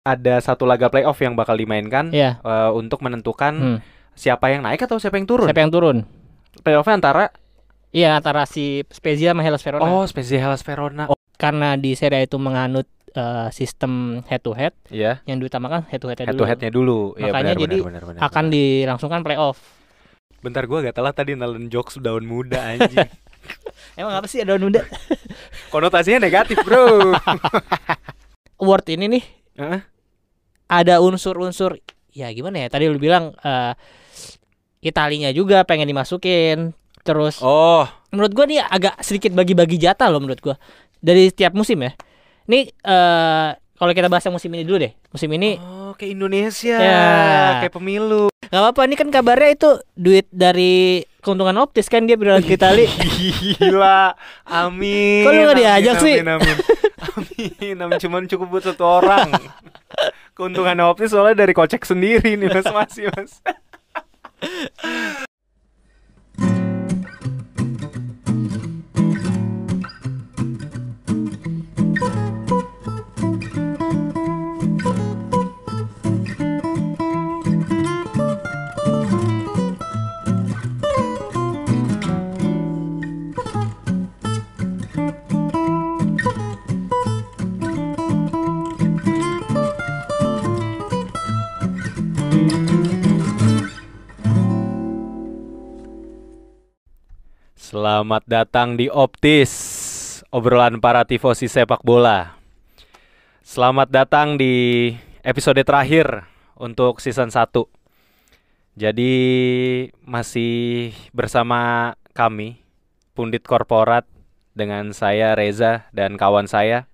ada satu laga playoff yang bakal dimainkan Iya. untuk menentukan siapa yang naik atau siapa yang turun. Siapa yang turun? Playoffnya antara si Spezia sama Hellas Verona. Oh, Spezia Hellas Verona. Karena di Serie A itu menganut sistem head to head, Iya. yang diutamakan head to headnya dulu. Makanya benar, jadi benar. akan dilangsungkan playoff. Bentar, gue agak telat tadi nelen jokes daun muda anjing. Emang apa sih daun muda? Konotasinya negatif, bro. Award ini nih ada unsur-unsur, ya gimana ya, tadi lu bilang Italinya juga pengen dimasukin. Terus menurut gua nih agak sedikit bagi-bagi jatah loh menurut gua dari setiap musim ya. Ini kalau kita bahas yang musim ini dulu deh. Musim ini kayak Indonesia, kayak pemilu. Gak apa-apa, ini kan kabarnya itu duit dari keuntungan Optis kan, dia berangkat ke Itali. Gila, amin. Kok lu gak diajak sih? Amin, cuman cukup buat satu orang. Keuntungan Optis soalnya dari kocek sendiri nih mas. Selamat datang di Optis, obrolan para tifosi sepak bola. Selamat datang di episode terakhir untuk season 1. Jadi masih bersama kami, Pundit Korporat, dengan saya Reza dan kawan saya.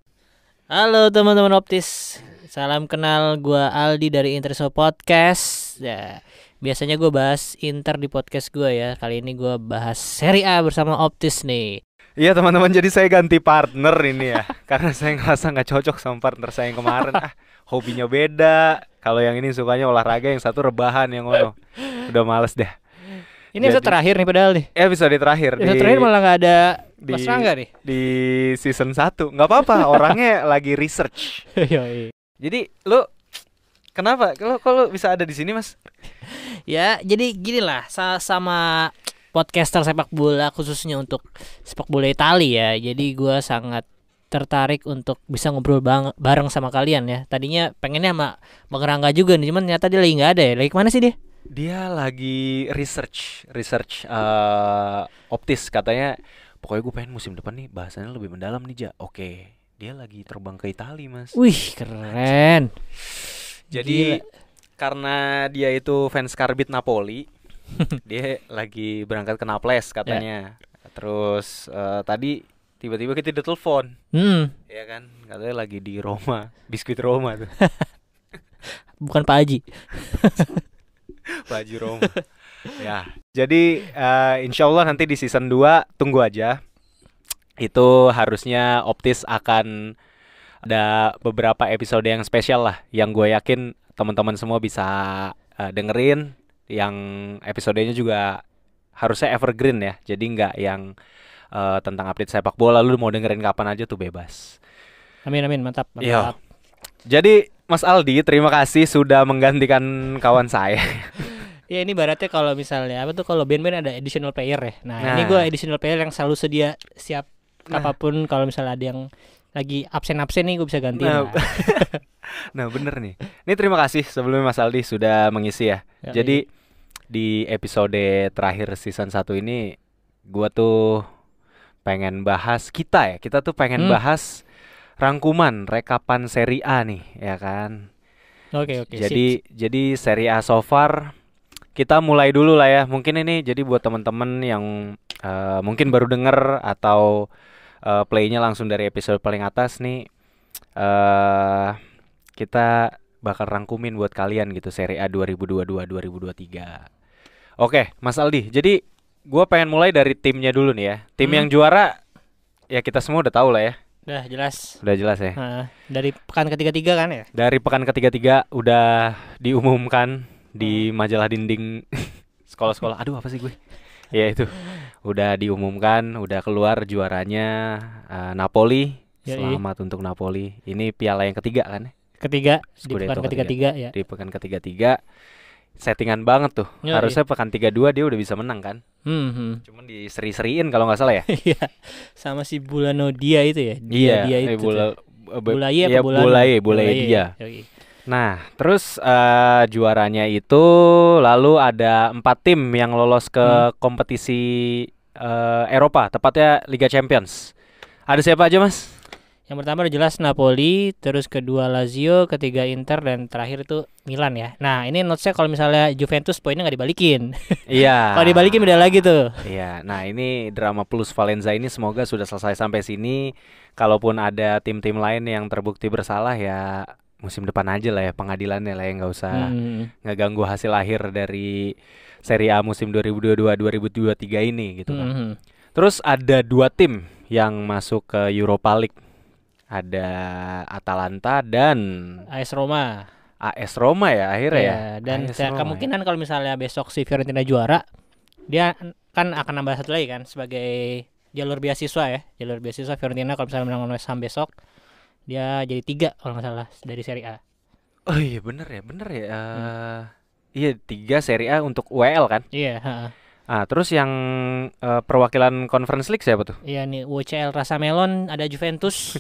Halo teman-teman Optis, salam kenal, gua Aldi dari Interso Podcast. Ya, biasanya gue bahas Inter di podcast gue ya. Kali ini gue bahas Serie A bersama Optis nih. Iya teman-teman, jadi saya ganti partner ini ya. Karena saya ngerasa gak cocok sama partner saya yang kemarin. Hobinya beda. Kalau yang ini sukanya olahraga, yang satu rebahan, yang ngono. Udah males deh. Ini episode terakhir nih padahal nih. Episode terakhir. Episode terakhir malah gak ada Mas Rangga nih. Di season 1. Gak apa-apa, orangnya lagi research. Jadi lu kenapa? Kalau bisa ada di sini mas? Ya jadi gini lah, sama podcaster sepak bola khususnya untuk sepak bola Italia ya. Jadi gue sangat tertarik untuk bisa ngobrol bareng sama kalian ya. Tadinya pengennya sama Bang Rangga juga nih, cuman ternyata dia lagi nggak ada ya. Lagi kemana sih dia? Dia lagi research Optis katanya. Pokoknya gue pengen musim depan nih bahasannya lebih mendalam nih, Ja. Oke, dia lagi terbang ke Italia mas. Wih keren. Jadi karena dia itu fans karbit Napoli, dia lagi berangkat ke Naples katanya. Terus tadi tiba-tiba kita ditelepon, ya kan, katanya lagi di Roma, biskuit Roma tuh. Bukan Pak Haji. Pak Haji Roma. Ya, jadi insya Allah nanti di season 2 tunggu aja. Itu harusnya Optis akan ada beberapa episode yang spesial lah, yang gue yakin teman-teman semua bisa dengerin. Yang episodenya juga harusnya evergreen ya, jadi nggak yang tentang update sepak bola. Lu mau dengerin kapan aja tuh bebas. Amin, mantap. Yo. Jadi Mas Aldi, terima kasih sudah menggantikan kawan saya. Ya ini baratnya kalau misalnya kalau band-band ada additional player ya. Nah ini gue additional player yang selalu siap apapun kalau misalnya ada yang lagi absen nih gue bisa gantiin. Nah bener nih. Ini terima kasih sebelumnya Mas Aldi sudah mengisi ya. Jadi di episode terakhir season 1 ini gue tuh pengen bahas kita tuh pengen bahas rangkuman rekapan Serie A nih ya kan. Oke. Jadi Serie A so far kita mulai dulu lah ya. Mungkin ini jadi buat teman-teman yang mungkin baru denger atau playnya langsung dari episode paling atas nih, kita bakal rangkumin buat kalian gitu Serie A 2022-2023. Oke, Mas Aldi. Jadi gue pengen mulai dari timnya dulu nih ya. Tim yang juara ya kita semua udah tahu lah ya. Udah jelas ya. Dari pekan ketiga kan ya? Dari pekan ketiga udah diumumkan di majalah dinding sekolah-sekolah. Aduh apa sih gue? Ya itu udah diumumkan, udah keluar juaranya Napoli. Selamat untuk Napoli. Ini piala yang ketiga kan? ketiga di Scudetto pekan ketiga ya. Di pekan ketiga settingan banget tuh. Harusnya pekan 32 dia udah bisa menang kan. Cuman diseri-seriin kalau nggak salah ya. Iya. Sama si Bulano dia itu ya. Dia itu. Bulaye dia. Nah, terus juaranya itu lalu ada 4 tim yang lolos ke kompetisi Eropa, tepatnya Liga Champions. Ada siapa aja, Mas? Yang pertama udah jelas Napoli, terus kedua Lazio, ketiga Inter, dan terakhir itu Milan ya. Nah ini notesnya kalau misalnya Juventus poinnya nggak dibalikin. Iya. Kalau dibalikin beda lagi tuh. Iya. Nah ini drama plus Valenza ini semoga sudah selesai sampai sini. Kalaupun ada tim-tim lain yang terbukti bersalah ya musim depan aja lah ya pengadilannya lah ya, nggak usah ngeganggu hasil akhir dari Serie A musim 2022-2023 ini gitu kan. Terus ada 2 tim yang masuk ke Europa League. Ada Atalanta dan AS Roma. AS Roma ya akhirnya ya. Dan kemungkinan kalau misalnya besok si Fiorentina juara, dia kan akan nambah satu lagi kan sebagai jalur beasiswa ya. Jalur beasiswa Fiorentina kalau misalnya menang West Ham besok, dia jadi 3 kalau nggak salah dari Serie A. Oh iya bener ya. Iya 3 Serie A untuk UEL kan. Iya. Terus yang perwakilan Conference League siapa tuh? Iya nih UCL Rasa Melon, ada Juventus.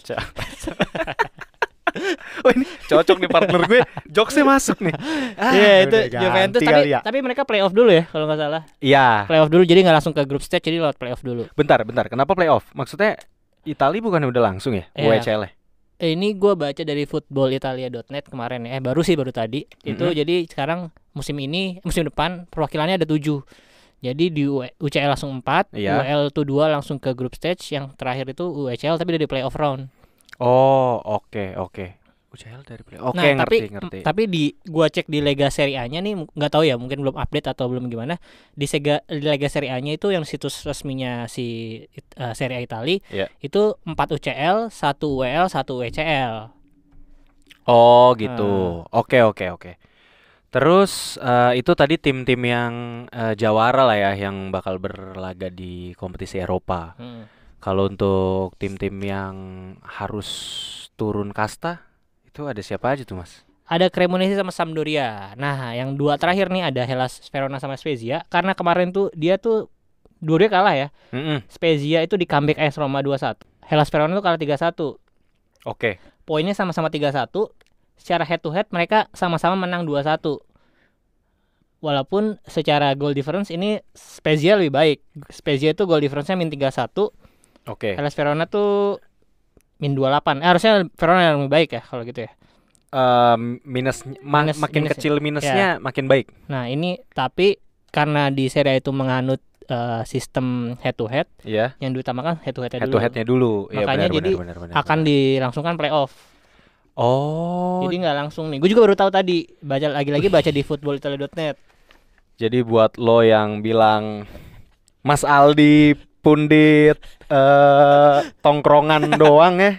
Oh ini cocok nih partner gue, jokesnya masuk nih. Iya itu Juventus tapi mereka playoff dulu ya kalau nggak salah. Iya. Playoff dulu jadi nggak langsung ke group stage, jadi lewat playoff dulu. Bentar, kenapa playoff? Maksudnya Italia bukan udah langsung ya? UCL. Ini gue baca dari footballitalia.net kemarin ya. Baru tadi. Itu jadi sekarang musim depan perwakilannya ada 7. Jadi di UCL langsung 4, UEL itu 2 langsung ke group stage, yang terakhir itu UCL tapi dari playoff round. Oh, oke. UCL dari playoff. Oke, ngerti. Tapi gua cek di Lega Serie A-nya nih, nggak tahu ya, mungkin belum update atau belum gimana. Di Lega Serie A-nya itu yang situs resminya si Serie A Italia, itu 4 UCL, 1 UEL, 1 UCL. Oh, gitu. Oke. Terus itu tadi tim-tim yang jawara lah ya, yang bakal berlaga di kompetisi Eropa. Kalau untuk tim-tim yang harus turun kasta, itu ada siapa aja tuh Mas? Ada Cremonese sama Sampdoria. Nah yang 2 terakhir nih ada Hellas Verona sama Spezia. Karena kemarin tuh dia tuh dua-duanya kalah ya. Spezia itu di comeback AS Roma 2-1. Hellas Verona tuh kalah 3-1. Oke. Poinnya sama-sama 3-1. Secara head to head mereka sama-sama menang 2-1. Walaupun secara goal difference ini Spezia lebih baik. Spezia itu goal difference-nya -3-1. Oke. Hellas Verona tuh -28. Harusnya Verona yang lebih baik ya kalau gitu ya. Makin kecil minusnya makin baik. Nah, ini tapi karena di Serie A itu menganut sistem head to head, yang diutamakan head to head-nya dulu. Makanya benar, akan dilangsungkan playoff. Oh. Jadi nggak langsung nih. Gue juga baru tahu tadi. Baca lagi di footballitalia.net. Jadi buat lo yang bilang Mas Aldi pundit tongkrongan doang ya,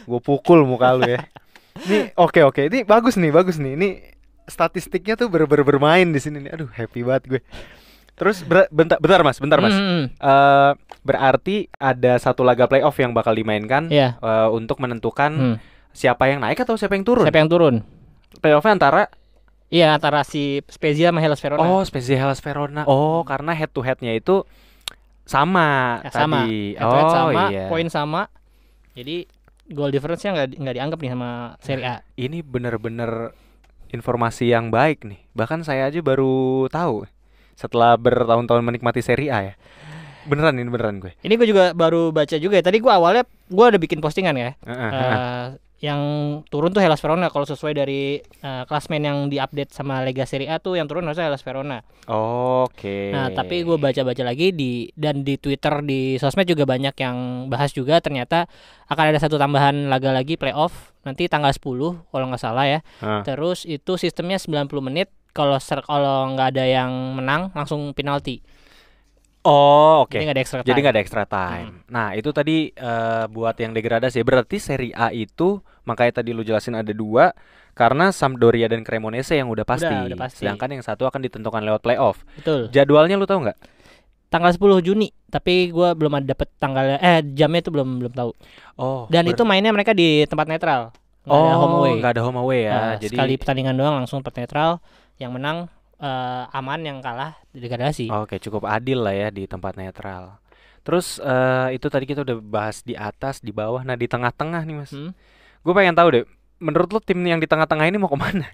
gue pukul muka lu ya. Ini oke. Ini bagus nih. Ini statistiknya tuh bermain di sini nih. Aduh, happy banget gue. Terus bentar Mas. Berarti ada satu laga playoff yang bakal dimainkan untuk menentukan siapa yang naik atau siapa yang turun? Playoffnya antara si Spezia sama Hellas Verona. Oh, Spezia Hellas Verona. Oh, karena head to headnya itu sama tadi. Head to head sama, poin sama. Jadi goal difference-nya nggak dianggap nih sama Serie A. Ini bener-bener informasi yang baik nih. Bahkan saya aja baru tahu setelah bertahun-tahun menikmati Serie A ya. Beneran gue. Ini gue juga baru baca juga ya. Tadi gue awalnya ada bikin postingan ya. Yang turun tuh Hellas Verona kalau sesuai dari klasmen yang diupdate sama Lega Serie A tuh yang turun harusnya Hellas Verona. Oke. Nah, tapi gue baca-baca lagi di Twitter, di sosmed juga banyak yang bahas juga, ternyata akan ada satu tambahan laga lagi playoff nanti tanggal 10 kalau nggak salah ya. Terus itu sistemnya 90 menit. Kalau nggak ada yang menang langsung penalti. Oh, oke. Jadi nggak ada extra time. Nah, itu tadi buat yang degradasi. Berarti Serie A itu makanya tadi lu jelasin ada 2 karena Sampdoria dan Cremonese yang udah pasti. Udah pasti. Sedangkan yang satu akan ditentukan lewat playoff. Betul. Jadwalnya lu tahu nggak? Tanggal 10 Juni, tapi gua belum ada dapet jamnya itu belum tahu. Oh. Dan itu mainnya mereka di tempat netral. Nggak ada home away ya. Jadi sekali pertandingan doang langsung per netral. Yang menang aman, yang kalah degradasi. Oke, cukup adil lah ya di tempat netral. Terus itu tadi kita udah bahas di atas, di bawah. Nah di tengah-tengah nih Mas, gue pengen tahu deh, menurut lo tim yang di tengah-tengah ini mau kemana?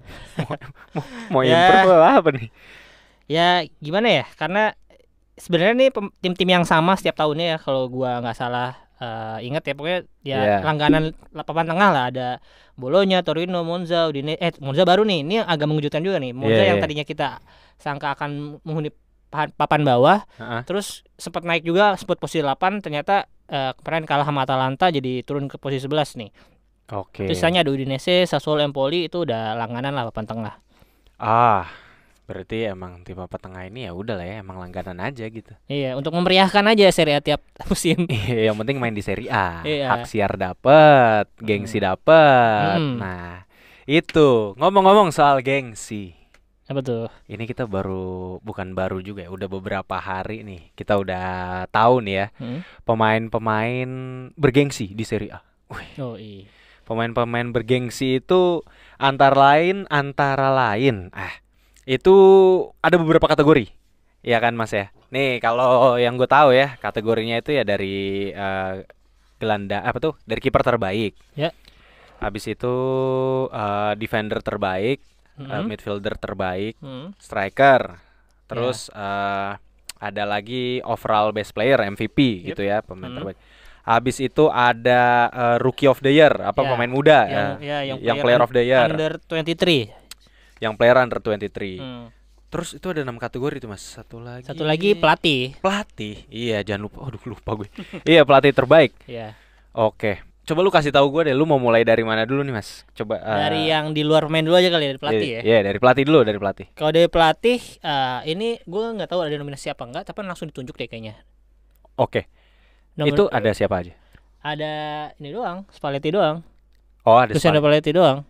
mau improve apa nih? Ya gimana ya, karena sebenarnya nih tim-tim yang sama setiap tahunnya ya, kalau gua nggak salah ingat ya, pokoknya ya langganan papan tengah lah, ada Bologna, Torino, Monza, Udinese. Monza baru nih, ini agak mengejutkan juga nih. Monza yang tadinya kita sangka akan menghuni papan bawah, terus sempat naik juga, sempat posisi 8, ternyata kemarin kalah sama Atalanta jadi turun ke posisi 11 nih. Oke. Sisanya ada Udinese, Sassuolo, Empoli, itu udah langganan lah papan tengah. Berarti emang tim papan tengah ini ya udah lah ya, emang langganan aja gitu. Iya, untuk memeriahkan aja Serie A tiap musim. Yang penting main di Serie A. Hak siar dapet, gengsi dapet. Nah, itu ngomong-ngomong soal gengsi. Apa tuh? Ini kita bukan baru juga ya, udah beberapa hari nih kita udah tahu nih ya, pemain-pemain bergengsi di Serie A. Iya. Pemain-pemain bergengsi itu antara lain itu ada beberapa kategori, ya kan Mas ya. Nih kalau yang gue tahu ya, kategorinya itu ya dari dari kiper terbaik. Ya. Habis itu defender terbaik, midfielder terbaik, striker. Terus ada lagi overall best player MVP gitu ya, pemain terbaik. Habis itu ada rookie of the year, pemain muda yang player of the year. Under 23. Yang player under 23. Terus itu ada 6 kategori tuh Mas. Satu lagi pelatih. Iya, jangan lupa. Lupa gue. Iya, pelatih terbaik. Iya. Oke. Coba lu kasih tahu gue deh, lu mau mulai dari mana dulu nih Mas? Coba dari yang di luar pemain dulu aja kali, dari pelatih ya. Iya, dari pelatih dulu, dari pelatih. Kalau dari pelatih ini gue nggak tahu ada nominasi apa enggak, tapi langsung ditunjuk deh kayaknya. Oke. Itu ada siapa aja? Ada ini doang, Spalletti doang. Oh, ada Spalletti doang.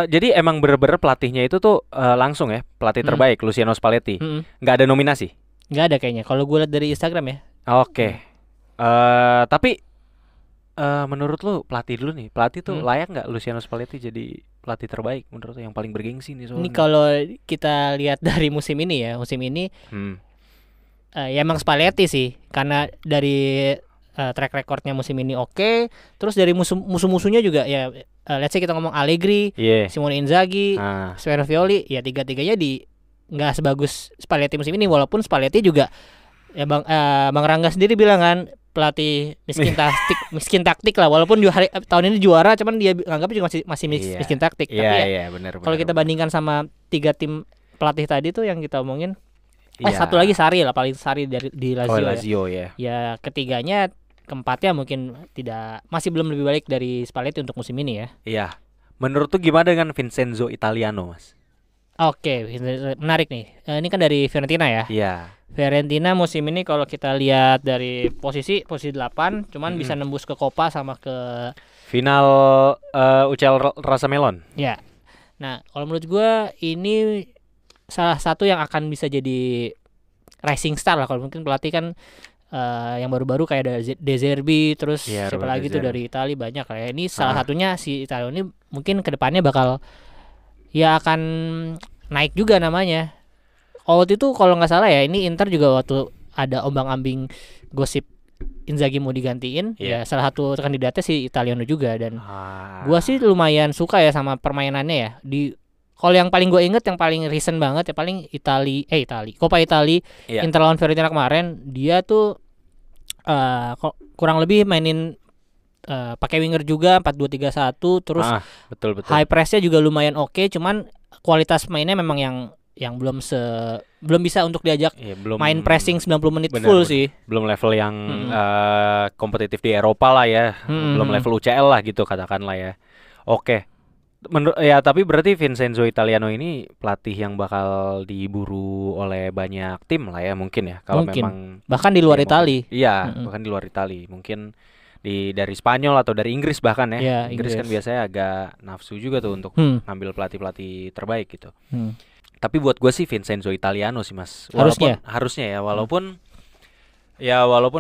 Jadi emang bener-bener pelatihnya itu tuh langsung ya, pelatih terbaik Luciano Spalletti. Nggak ada nominasi? Nggak ada kayaknya, kalau gue lihat dari Instagram ya. Oke. Tapi menurut lu pelatih dulu nih, pelatih tuh layak nggak Luciano Spalletti jadi pelatih terbaik menurut lu, yang paling bergengsi nih soalnya? Ini kalau kita lihat dari musim ini ya, ya emang Spalletti sih, karena dari track recordnya musim ini oke. Terus dari musuh-musuhnya juga ya, let's say kita ngomong Allegri, Simone Inzaghi, Svervioli, ya tiga-tiganya nggak sebagus Spalletti musim ini. Walaupun Spalletti juga ya Bang Rangga sendiri bilang kan, pelatih miskin taktik lah. Walaupun tahun ini juara, cuman dia anggap juga masih miskin taktik. Tapi bener, kalau kita bandingkan sama 3 tim pelatih tadi tuh yang kita omongin, satu lagi Sarri lah, paling Sarri di Lazio. Lazio ya. Ya ketiganya, keempatnya mungkin masih belum lebih baik dari Spalletti untuk musim ini ya. Iya. Menurut tuh gimana dengan Vincenzo Italiano, Mas? Oke, menarik nih. Ini kan dari Fiorentina ya. Iya. Fiorentina musim ini kalau kita lihat dari posisi 8, cuman bisa nembus ke Coppa sama ke final UCL Rasa Melon. Ya. Nah, kalau menurut gue ini salah satu yang akan bisa jadi rising star lah. Kalau mungkin pelatih kan yang baru-baru kayak ada De Zerbi, terus siapa lagi tuh dari Italia banyak kayak ini. Salah satunya si Italia ini mungkin kedepannya bakal ya akan naik juga namanya. Waktu itu kalau nggak salah ya, ini Inter juga waktu ada ombang-ambing gosip Inzaghi mau digantiin, ya salah satu kandidatnya si Italiano juga. Dan gua sih lumayan suka ya sama permainannya ya. Kalau yang paling gue inget, yang paling recent banget ya paling Coppa Italia, Inter lawan Fiorentina kemarin, dia tuh kurang lebih mainin pakai winger juga 4-2-3-1, terus betul. High pressnya juga lumayan oke, cuman kualitas mainnya memang yang belum bisa untuk diajak main pressing 90 menit full sih. Belum level yang kompetitif di Eropa lah ya. Belum level UCL lah gitu katakanlah ya. Oke. Tapi berarti Vincenzo Italiano ini pelatih yang bakal diburu oleh banyak tim lah ya, mungkin ya, kalau memang bahkan di luar Italia. Iya, bahkan di luar Italia. Mungkin dari Spanyol atau dari Inggris bahkan ya. Inggris kan biasanya agak nafsu juga tuh untuk ngambil pelatih-pelatih terbaik gitu. Tapi buat gue sih Vincenzo Italiano sih Mas. Harusnya ya, walaupun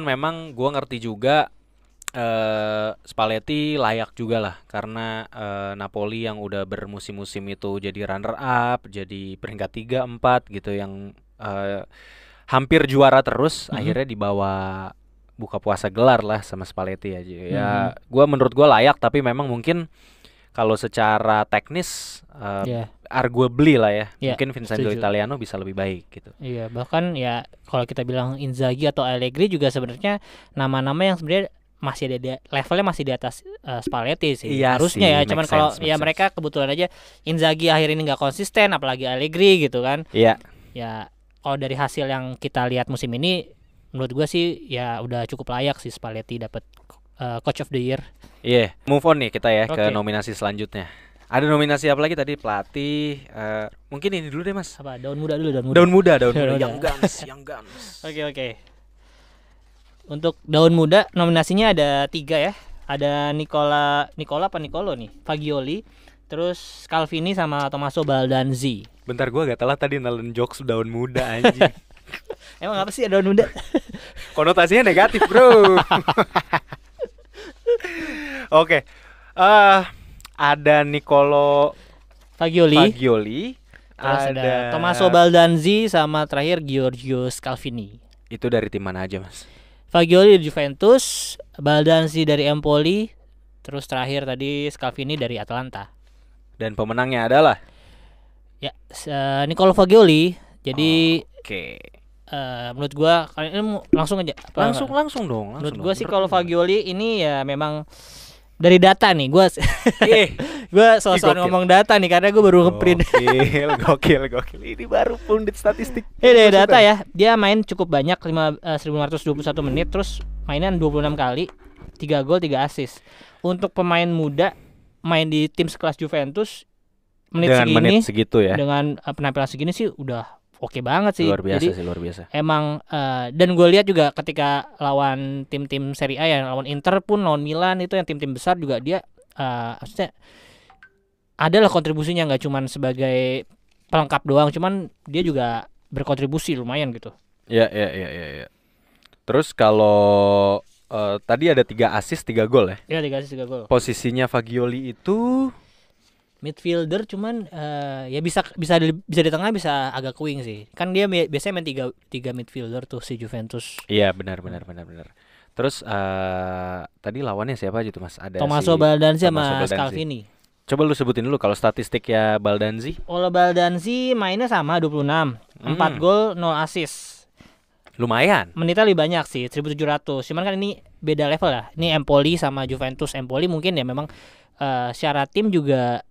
memang gue ngerti juga Spalletti layak juga lah karena Napoli yang udah bermusim-musim itu jadi runner up, jadi peringkat 3, 4 gitu yang hampir juara terus, akhirnya dibawa buka puasa gelar lah sama Spalletti aja. Ya, menurut gua layak, tapi memang mungkin kalau secara teknis arguably lah ya. Mungkin Vincenzo Italiano bisa lebih baik gitu. Iya, bahkan ya kalau kita bilang Inzaghi atau Allegri juga sebenarnya nama-nama yang sebenarnya masih ada levelnya masih di atas Spalletti sih. Iya harusnya sih, ya, cuman kalau ya mereka kebetulan aja Inzaghi akhir ini nggak konsisten, apalagi Allegri gitu kan. Iya. Ya kalau dari hasil yang kita lihat musim ini, menurut gue sih ya udah cukup layak sih Spalletti dapat Coach of the Year. Iya, move on nih kita ya ke nominasi selanjutnya. Ada nominasi apa lagi tadi? Pelatih. Mungkin ini dulu deh, Mas. Apa? Daun muda dulu, Daun muda. Young Guns. Oke. Untuk daun muda nominasinya ada 3 ya. Ada Nicolo nih, Fagioli, terus Scalvini sama Tommaso Baldanzi. Bentar, gua agak telah tadi nelen jokes daun muda anjing. Emang apa sih daun muda? Konotasinya negatif, bro. Oke. Ada Nicolo Fagioli, terus ada Tommaso Baldanzi sama terakhir Giorgio Scalvini. Itu dari tim mana aja, Mas? Fagioli dari Juventus, Baldanzi dari Empoli, terus terakhir tadi Scalvini dari Atalanta. Dan pemenangnya adalah Nicolo Fagioli. Jadi menurut gua kalian ini langsung aja. Langsung dong. Menurut gua sih kalau Fagioli ini ya memang dari data nih, gue soal ngomong data nih karena gue baru ngeprint. Gokil. Ini baru pundit statistik. Dari data ya, dia main cukup banyak 1521 menit, terus mainan 26 kali, 3 gol 3 assist. Untuk pemain muda main di tim sekelas Juventus menit segitu ya. Dengan penampilan segini sih udah oke banget sih. Luar biasa. Emang dan gue lihat juga ketika lawan tim-tim Serie A ya, lawan Inter pun, lawan Milan itu yang tim-tim besar juga dia maksudnya adalah kontribusinya, nggak cuman sebagai pelengkap doang, cuman dia juga berkontribusi lumayan gitu. Iya. Terus kalau tadi ada 3 assist 3 gol ya? Iya, 3 assist 3 gol. Posisinya Fagioli itu midfielder, cuman ya bisa di tengah, bisa agak wing sih. Kan dia biasanya main 3 midfielder tuh si Juventus. Iya, benar. Terus tadi lawannya siapa aja tuh, Mas? Ada Tommaso Baldanzi sama Scalvini. Coba lu sebutin dulu kalau statistik ya Baldanzi. Kalau Baldanzi mainnya sama 26, 4 gol 0 assist. Lumayan. Menitnya lebih banyak sih, 1700. Cuman kan ini beda level lah. Ini Empoli sama Juventus. Empoli mungkin ya memang secara tim juga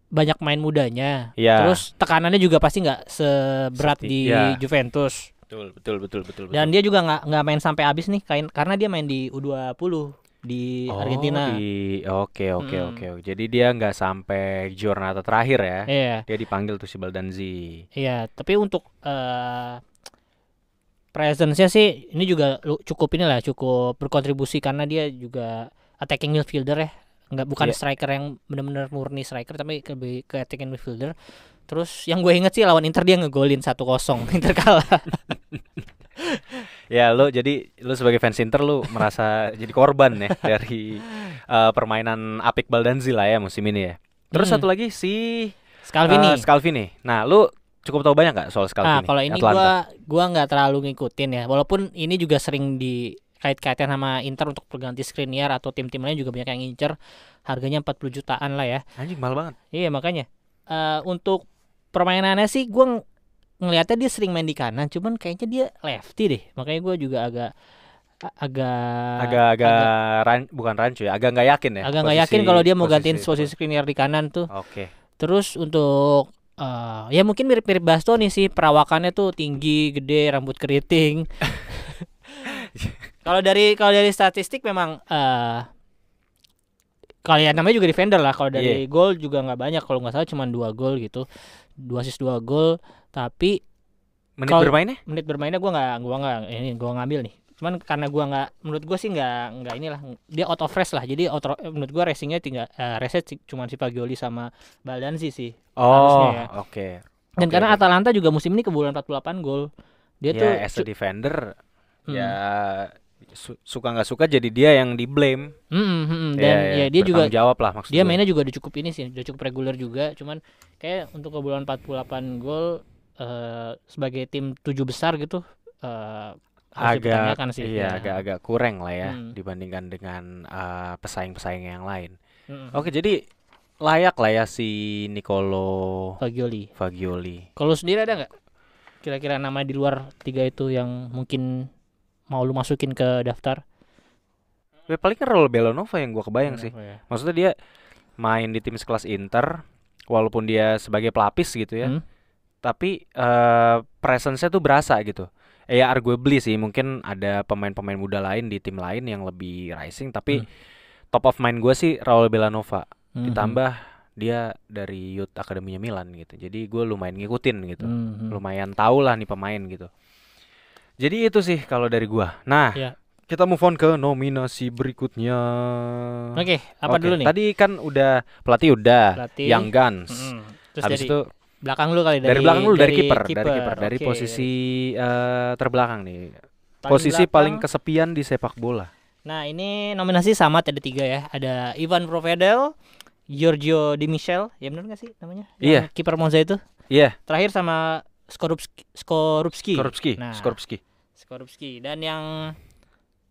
banyak main mudanya. Terus tekanannya juga pasti nggak seberat di Juventus. Betul. Dan dia juga nggak main sampai habis nih, karena dia main di U20 di Argentina. Oke. Jadi dia nggak sampai giornata terakhir ya. Iya. Dia dipanggil tuh si Baldanzi. Iya, tapi untuk presence-nya sih ini juga cukup berkontribusi karena dia juga attacking midfielder ya. Bukan striker yang benar-benar murni striker, tapi lebih ke attacking midfielder. Terus yang gue inget sih lawan Inter dia ngegolin 1-0 Inter kalah. Ya, lu sebagai fans Inter lu merasa jadi korban ya dari permainan apik Baldanzi lah ya musim ini ya. Terus satu lagi si Scalvini. Nah, lu cukup tahu banyak nggak soal Scalvini? Nah, kalau ini gua nggak terlalu ngikutin ya. Walaupun ini juga sering kait-kaitan sama Inter untuk pengganti Skriniar atau tim-tim lain juga banyak yang ngincer. Harganya 40 jutaan lah ya. Anjing, mahal banget. Iya, makanya untuk permainannya sih gue ngelihatnya dia sering main di kanan, cuman kayaknya dia lefty deh. Makanya gue juga agak bukan rancu ya, agak nggak yakin ya. Agak nggak yakin kalau dia mau gantiin posisi Skriniar di kanan tuh. Oke. Terus untuk ya mungkin mirip-mirip Bastoni sih, perawakannya tuh tinggi, gede, rambut keriting. Kalau dari statistik memang kalian namanya juga defender lah. Kalau dari gol juga nggak banyak, kalau nggak salah cuma 2 gol gitu, 2 assist 2 gol. Tapi menit bermainnya gue ngambil nih. Cuman karena gue menurut gue sih nggak inilah, dia out of race lah. Jadi menurut gue racingnya tinggal reset cuma si Fagioli sama Baldanzi sih. Ya. Dan karena Atalanta juga musim ini kebobolan 48 gol. Dia tuh as a defender ya suka nggak suka jadi dia yang di blame. Dan ya dia juga jawab lah maksudnya. Dia mainnya juga udah cukup ini sih, udah cukup reguler juga. Cuman kayak untuk kebobolan 48 gol sebagai tim 7 besar gitu harus dipertanyakan sih. Iya, agak kurang lah ya dibandingkan dengan pesaing-pesaing yang lain. Oke, jadi layak lah ya si Nicolo Fagioli. Kalau sendiri ada nggak kira-kira nama di luar 3 itu yang mungkin mau lu masukin ke daftar? Paling kan Raul Belanova yang gua kebayang sih. Ya. Maksudnya dia main di tim sekelas Inter walaupun dia sebagai pelapis gitu ya. Tapi presence-nya tuh berasa gitu. Ya arguably sih mungkin ada pemain-pemain muda lain di tim lain yang lebih rising, tapi top of mind gue sih Raul Belanova. Ditambah dia dari youth akademinya Milan gitu. Jadi gue lumayan ngikutin gitu. Lumayan tahu lah nih pemain gitu. Jadi itu sih kalau dari gue. Nah, kita move on ke nominasi berikutnya. Oke, apa dulu nih? Tadi kan udah pelatih Young Guns. Terus habis itu belakang lu kali dari belakang lu dari kiper. Dari posisi terbelakang nih. Posisi paling kesepian di sepak bola. Nah, ini nominasi sama ada 3 ya. Ada Ivan Provedel, Giorgio Di Michel, ya benar nggak sih namanya? Iya. Kiper Monza itu. Iya. Terakhir sama Skorupski. Nah, Skorupski. Dan yang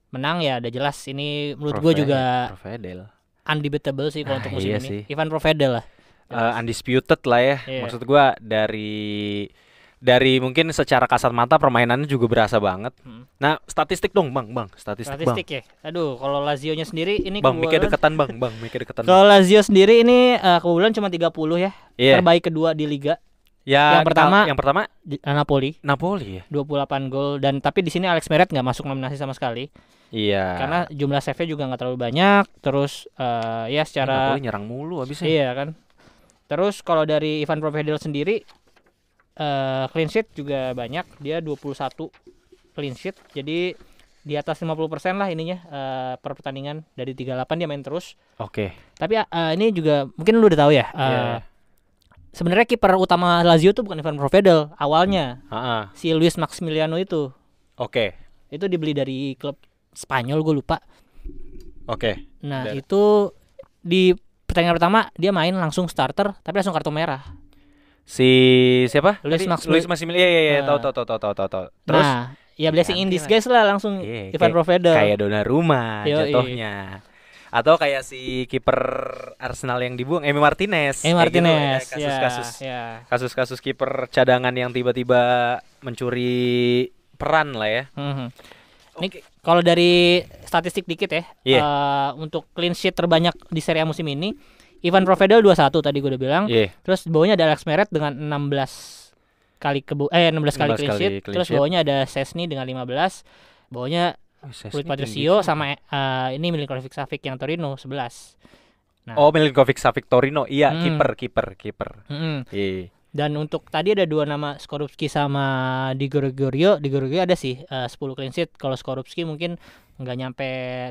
menang ya udah jelas ini menurut gue juga Provedel. Undebatable sih kalau untuk musim ini. Ivan Provedel lah. Undisputed lah ya. Maksud gue dari mungkin secara kasat mata permainannya juga berasa banget. Nah, statistik dong, Bang. Statistik Bang. Ya. Aduh, kalau Lazio-nya sendiri ini Bang, mikir deketan, Bang. Kalau Lazio sendiri ini keunggulan cuma 30 ya. Terbaik kedua di liga. Yang pertama Napoli ya. 28 gol dan tapi di sini Alex Meret nggak masuk nominasi sama sekali. Iya. Karena jumlah save-nya juga nggak terlalu banyak. Terus ya secara Napoli nyerang mulu abisnya. Iya kan. Terus kalau dari Ivan Provedel sendiri clean sheet juga banyak. Dia 21 clean sheet. Jadi di atas 50% lah ininya per pertandingan. Dari 38 dia main terus. Oke. Tapi ini juga mungkin lu udah tahu ya. Sebenarnya kiper utama Lazio tuh bukan Ivan Provedel awalnya. Si Luis Maximiliano itu. Oke. Itu dibeli dari klub Spanyol, gue lupa. Oke. Nah, itu di pertandingan pertama dia main langsung starter tapi langsung kartu merah. Si siapa? Luis Maximiliano. Iya, tahu. Terus nah, ya blessing in disguise lah langsung Ivan Provedel. Kayak Donnarumma jatuhnya. Atau kayak si kiper Arsenal yang dibuang, Emi Martinez. Kasus-kasus kiper cadangan yang tiba-tiba mencuri peran lah ya. Ini kalau dari statistik dikit ya. Untuk clean sheet terbanyak di Serie A musim ini, Ivan Provedel 21 tadi gue udah bilang. Terus bawahnya ada Alex Meret dengan 16 kali clean sheet. Terus bawahnya ada Szczęsny dengan 15. Bawahnya Rui Patricio sama ini Milinkovic Savic yang Torino 11. Nah. Milinkovic Savic Torino. Iya, kiper. Dan untuk tadi ada 2 nama, Skorupski sama Di Gregorio. Di Gregorio ada sih 10 clean sheet. Kalau Skorupski mungkin nggak nyampe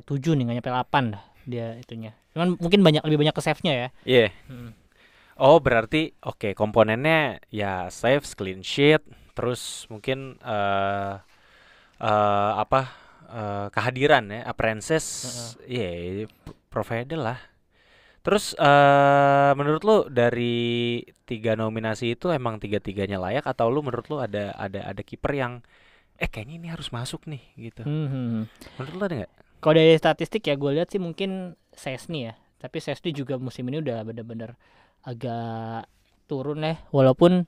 7 nih, nggak nyampe 8 dah dia itunya. Cuman mungkin lebih banyak ke save-nya ya. Iya. Berarti komponennya ya save, clean sheet, terus mungkin kehadiran ya appearances Provedel lah. Terus menurut lu dari 3 nominasi itu emang 3-3-nya layak atau lu menurut lu ada kiper yang kayaknya ini harus masuk nih gitu. Menurut lu ada nggak? Kalau dari statistik ya gue lihat sih mungkin Szczęsny ya. Tapi Szczęsny juga musim ini udah benar-benar agak turun ya. Walaupun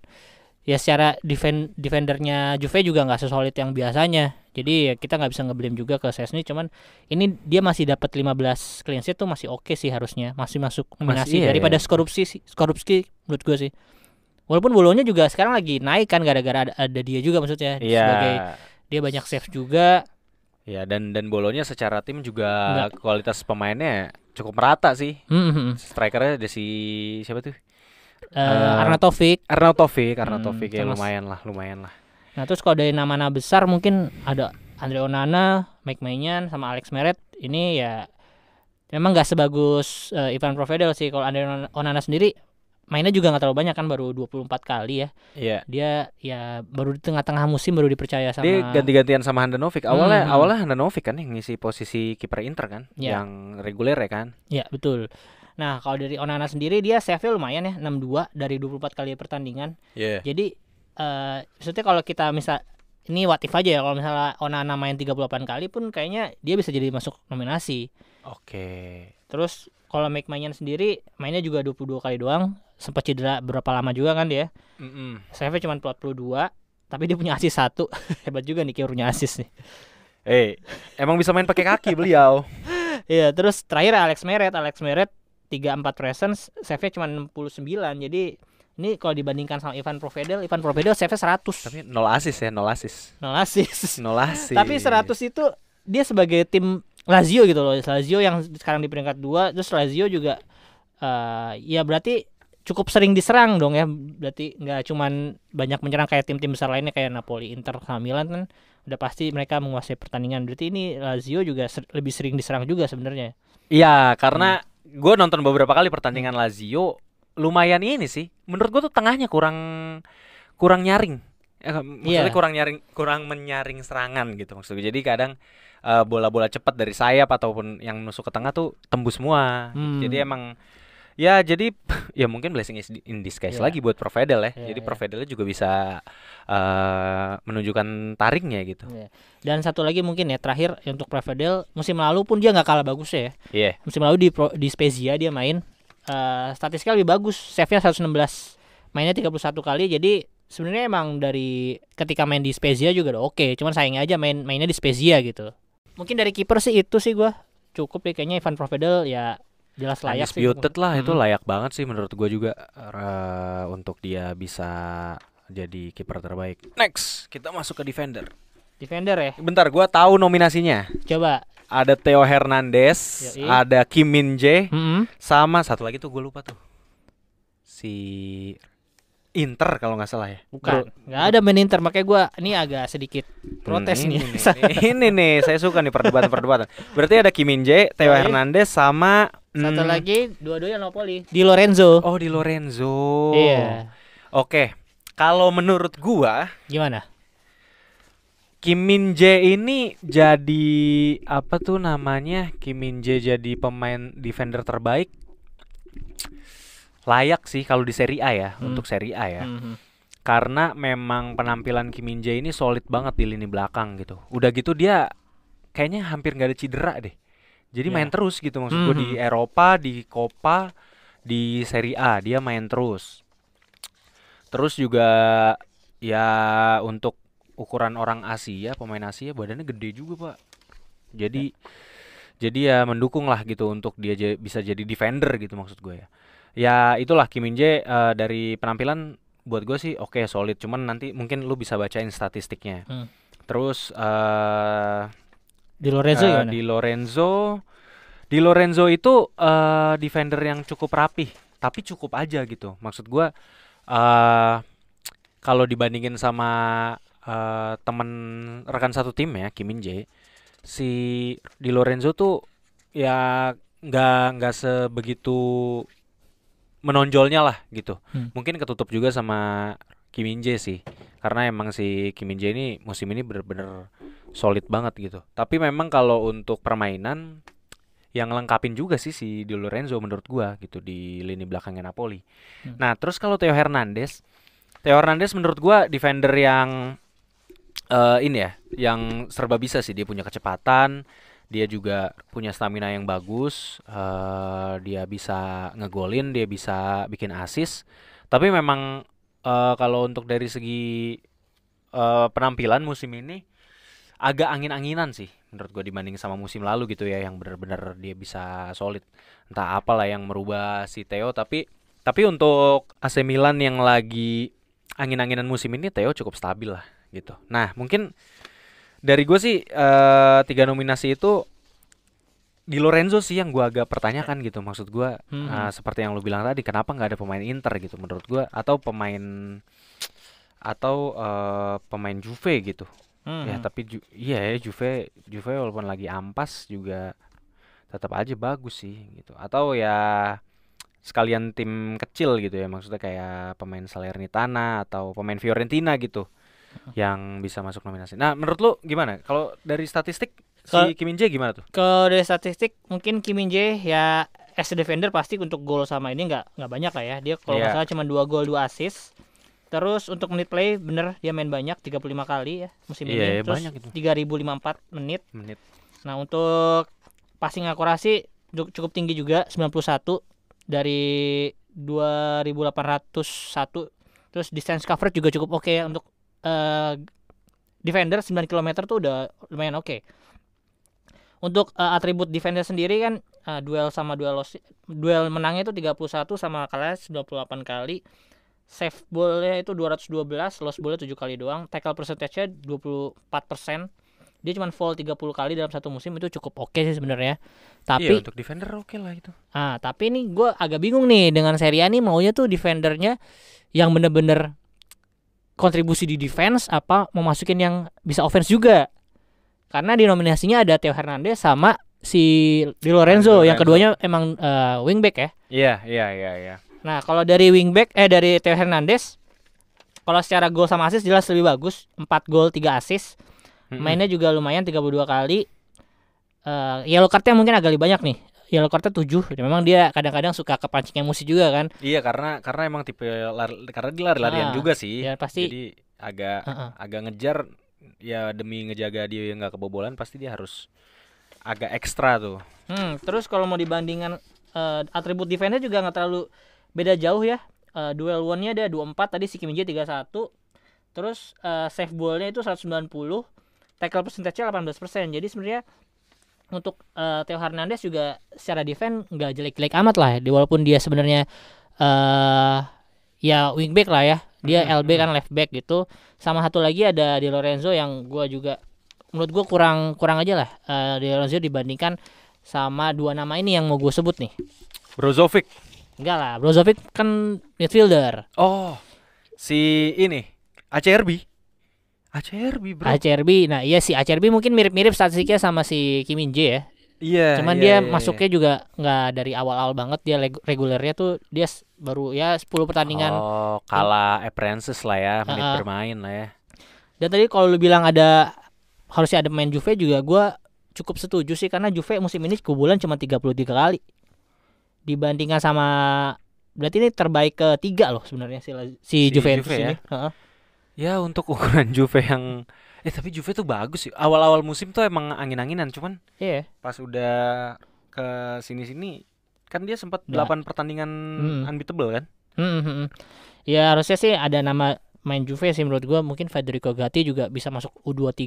ya secara defendernya Juve juga nggak sesolid yang biasanya. Jadi ya kita nggak bisa ngeblame juga ke Szczęsny. Cuman ini dia masih dapat 15 clean sheet tuh masih oke sih harusnya. Masih masuk nominasi daripada Skorupski menurut gue sih. Walaupun Bolonya juga sekarang lagi naik kan gara-gara ada dia juga maksudnya. Sebagai dia banyak save juga. Ya dan Bolonya secara tim juga kualitas pemainnya cukup merata sih. Strikernya ada si siapa tuh? Arnautovic ya lumayan lah. Nah terus kalau dari nama-nama besar mungkin ada Andre Onana, Mike Maignan sama Alex Meret. Ini ya memang nggak sebagus Ivan Provedel sih. Kalau Andre Onana sendiri mainnya juga nggak terlalu banyak kan, baru 24 kali ya. Iya. Dia ya baru di tengah-tengah musim baru dipercaya sama. Dia ganti-gantian sama Handanovic. Awalnya Handanovic kan yang ngisi posisi kiper Inter kan, yang reguler ya kan. Iya, betul. Nah, kalau dari Onana sendiri dia save-nya lumayan ya, 62 dari 24 kali pertandingan. Jadi maksudnya kalau kita ini what if aja ya, kalau misalnya Onana main 38 kali pun kayaknya dia bisa jadi masuk nominasi. Oke. Terus kalau McMahon sendiri mainnya juga 22 kali doang, sempat cedera berapa lama juga kan dia. Save-nya cuma 42, tapi dia punya assist 1. Hebat juga nih Kiyorunya assist nih. Emang bisa main pakai kaki beliau. Iya, terus terakhir Alex Meret 34 presence, save-nya cuma 69. Jadi ini kalau dibandingkan sama Ivan Provedel save-nya 100. Tapi 0 assist ya, 0 assist. 0 assist. 0 assist. Tapi 100 itu dia sebagai tim Lazio gitu loh. Lazio yang sekarang di peringkat 2, terus Lazio juga ya berarti cukup sering diserang dong ya. Berarti nggak cuman banyak menyerang kayak tim-tim besar lainnya kayak Napoli, Inter, sama Milan kan. Udah pasti mereka menguasai pertandingan. Berarti ini Lazio juga lebih sering diserang juga sebenarnya. Iya, karena gue nonton beberapa kali pertandingan Lazio, lumayan ini sih. Menurut gue tuh tengahnya kurang nyaring. Maksudnya kurang menyaring serangan gitu maksudnya. Jadi kadang bola-bola cepat dari sayap ataupun yang nusuk ke tengah tuh tembus semua. Jadi emang ya jadi ya mungkin blessing in disguise lagi buat Provedel ya. Jadi Provedelnya juga bisa menunjukkan taringnya gitu. Dan satu lagi mungkin ya terakhir untuk Provedel, musim lalu pun dia nggak kalah bagus ya. Musim lalu di Spezia dia main statistiknya lebih bagus, save-nya 116, mainnya 31 kali. Jadi sebenarnya emang dari ketika main di Spezia juga udah oke. Cuman sayangnya aja mainnya di Spezia gitu. Mungkin dari kiper sih itu sih gue cukup ya, kayaknya Ivan Provedel ya jelas layak sih. Undisputed lah, itu layak banget sih menurut gue juga untuk dia bisa jadi kiper terbaik. Next, kita masuk ke defender ya. Bentar, gue tahu nominasinya. Coba. Ada Theo Hernandez, ada Kim Min Jae, sama satu lagi tuh gue lupa tuh. Si Inter kalau nggak salah ya. Bukan, nggak ada main Inter, makanya gue ini agak sedikit protes nih. Ini nih, saya suka nih perdebatan. Berarti ada Kim Min Jae, Theo Hernandez, sama satu lagi, dua-duanya Napoli. Di Lorenzo. Oh, Di Lorenzo. Iya. Oke, kalau menurut gua gimana? Kim Min Jae ini jadi apa tuh namanya? Kim Min Jae jadi pemain defender terbaik. Layak sih kalau di Serie A ya, untuk Serie A ya. Karena memang penampilan Kim Min Jae ini solid banget di lini belakang gitu. Udah gitu dia kayaknya hampir nggak ada cedera deh. Jadi main terus gitu maksud gue, di Eropa, di Copa, di Serie A dia main terus. Terus juga ya untuk ukuran orang Asia, pemain Asia badannya gede juga, Pak. Jadi ya mendukung lah gitu untuk dia bisa jadi defender gitu maksud gue ya. Ya itulah Kim Min Jae dari penampilan buat gue sih oke, solid. Cuman nanti mungkin lu bisa bacain statistiknya. Terus Di Lorenzo gimana? Di Lorenzo itu defender yang cukup rapih, tapi cukup aja gitu. Maksud gue kalau dibandingin sama teman rekan satu tim ya, Kim Min Jae, si Di Lorenzo tuh ya nggak sebegitu menonjolnya lah gitu. Mungkin ketutup juga sama Kim Min Jae sih, karena emang si Kim Min Jae ini musim ini bener-bener solid banget gitu. Tapi memang kalau untuk permainan yang lengkapin juga sih si Di Lorenzo menurut gua gitu di lini belakangnya Napoli. Nah, terus kalau Theo Hernandez menurut gua defender yang ini ya, yang serba bisa sih. Dia punya kecepatan, dia juga punya stamina yang bagus, dia bisa ngegolin, dia bisa bikin assist. Tapi memang kalau untuk dari segi penampilan musim ini agak angin-anginan sih menurut gue dibanding sama musim lalu gitu ya, yang benar-benar dia bisa solid. Entah apalah yang merubah si Theo, tapi untuk AC Milan yang lagi angin-anginan musim ini, Theo cukup stabil lah gitu. Nah, mungkin dari gue sih 3 nominasi itu Di Lorenzo sih yang gue agak pertanyakan gitu. Maksud gue seperti yang lu bilang tadi, kenapa nggak ada pemain Inter gitu menurut gue, atau pemain Juve gitu. Ya tapi Juve walaupun lagi ampas juga tetap aja bagus sih gitu. Atau ya sekalian tim kecil gitu ya, maksudnya kayak pemain Salernitana atau pemain Fiorentina gitu yang bisa masuk nominasi. Nah, menurut lu gimana? Kalau dari statistik si Kim Min-jae gimana tuh? Kalau dari statistik mungkin Kim Min-jae ya as a defender pasti untuk gol sama ini nggak banyak lah ya. Dia kalau nggak salah cuma 2 gol 2 assist. Terus untuk menit play bener dia main banyak 35 kali ya musim ini. Terus banyak itu. 3054 menit. Nah, untuk passing akurasi cukup tinggi juga 91 dari 2801. Terus distance coverage juga cukup oke ya untuk defender 9 km tuh udah lumayan oke. Untuk atribut defender sendiri kan duel menangnya itu 31 sama kalahnya 98 kali. Save ball-nya itu 212, lost ball-nya 7 kali doang. Tackle percentage-nya 24%. Dia cuma foul 30 kali dalam satu musim, itu cukup oke sih sebenarnya. Tapi untuk defender oke lah itu. Tapi ini gue agak bingung nih dengan Serie A nih, maunya tuh defendernya yang bener-bener kontribusi di defense apa mau masukin yang bisa offense juga. Karena di nominasinya ada Theo Hernandez sama si Di Lorenzo yang keduanya emang wingback ya. Iya. Nah, kalau dari wingback dari Theo Hernandez, kalau secara gol sama assist jelas lebih bagus, 4 gol 3 assist. Mainnya juga lumayan 32 kali. Yellow card-nya mungkin agak lebih banyak nih. Yellow card-nya 7. Memang dia kadang-kadang suka kepancing emosi juga kan. Iya, karena emang tipe karena dia lari-larian juga sih. Ya, pasti. Jadi agak ngejar ya, demi ngejaga dia nggak kebobolan pasti dia harus agak ekstra tuh. Terus kalau mau dibandingkan atribut defense juga nggak terlalu beda jauh ya. Duel one-nya ada 24, tadi si Kim Min-jae 31. Terus save ball-nya itu 190. Tackle percentage-nya 18%. Jadi sebenarnya untuk Theo Hernandez juga secara defense nggak jelek-jelek amat lah. Walaupun dia sebenarnya ya wingback lah ya. Dia LB kan left back gitu. Sama satu lagi ada Di Lorenzo yang menurut gue kurang aja lah. Di Lorenzo dibandingkan sama dua nama ini yang mau gue sebut nih. Brozovic. Enggak lah, Brozovic kan midfielder. Oh, si ini ACRB bro. ACRB, nah iya sih ACRB mungkin mirip-mirip statistiknya sama si Kim Min-jae ya. Iya. Cuman dia masuknya juga nggak dari awal-awal banget, dia regulernya tuh dia baru ya 10 pertandingan. Oh, kalah appearances lah ya, menit bermain lah ya. Dan tadi kalau lu bilang harusnya ada main Juve juga, gue cukup setuju sih karena Juve musim ini kebobolan cuma 33 kali. Dibandingkan sama berarti ini terbaik ketiga loh sebenarnya si Juventus ini. Ya? Ya untuk ukuran Juve yang tapi Juve tuh bagus sih. Awal-awal musim tuh emang angin-anginan, cuman pas udah ke sini-sini kan dia sempat 8 pertandingan unbeatable kan. Ya harusnya sih ada nama main Juve sih menurut gua, mungkin Federico Gatti juga bisa masuk U23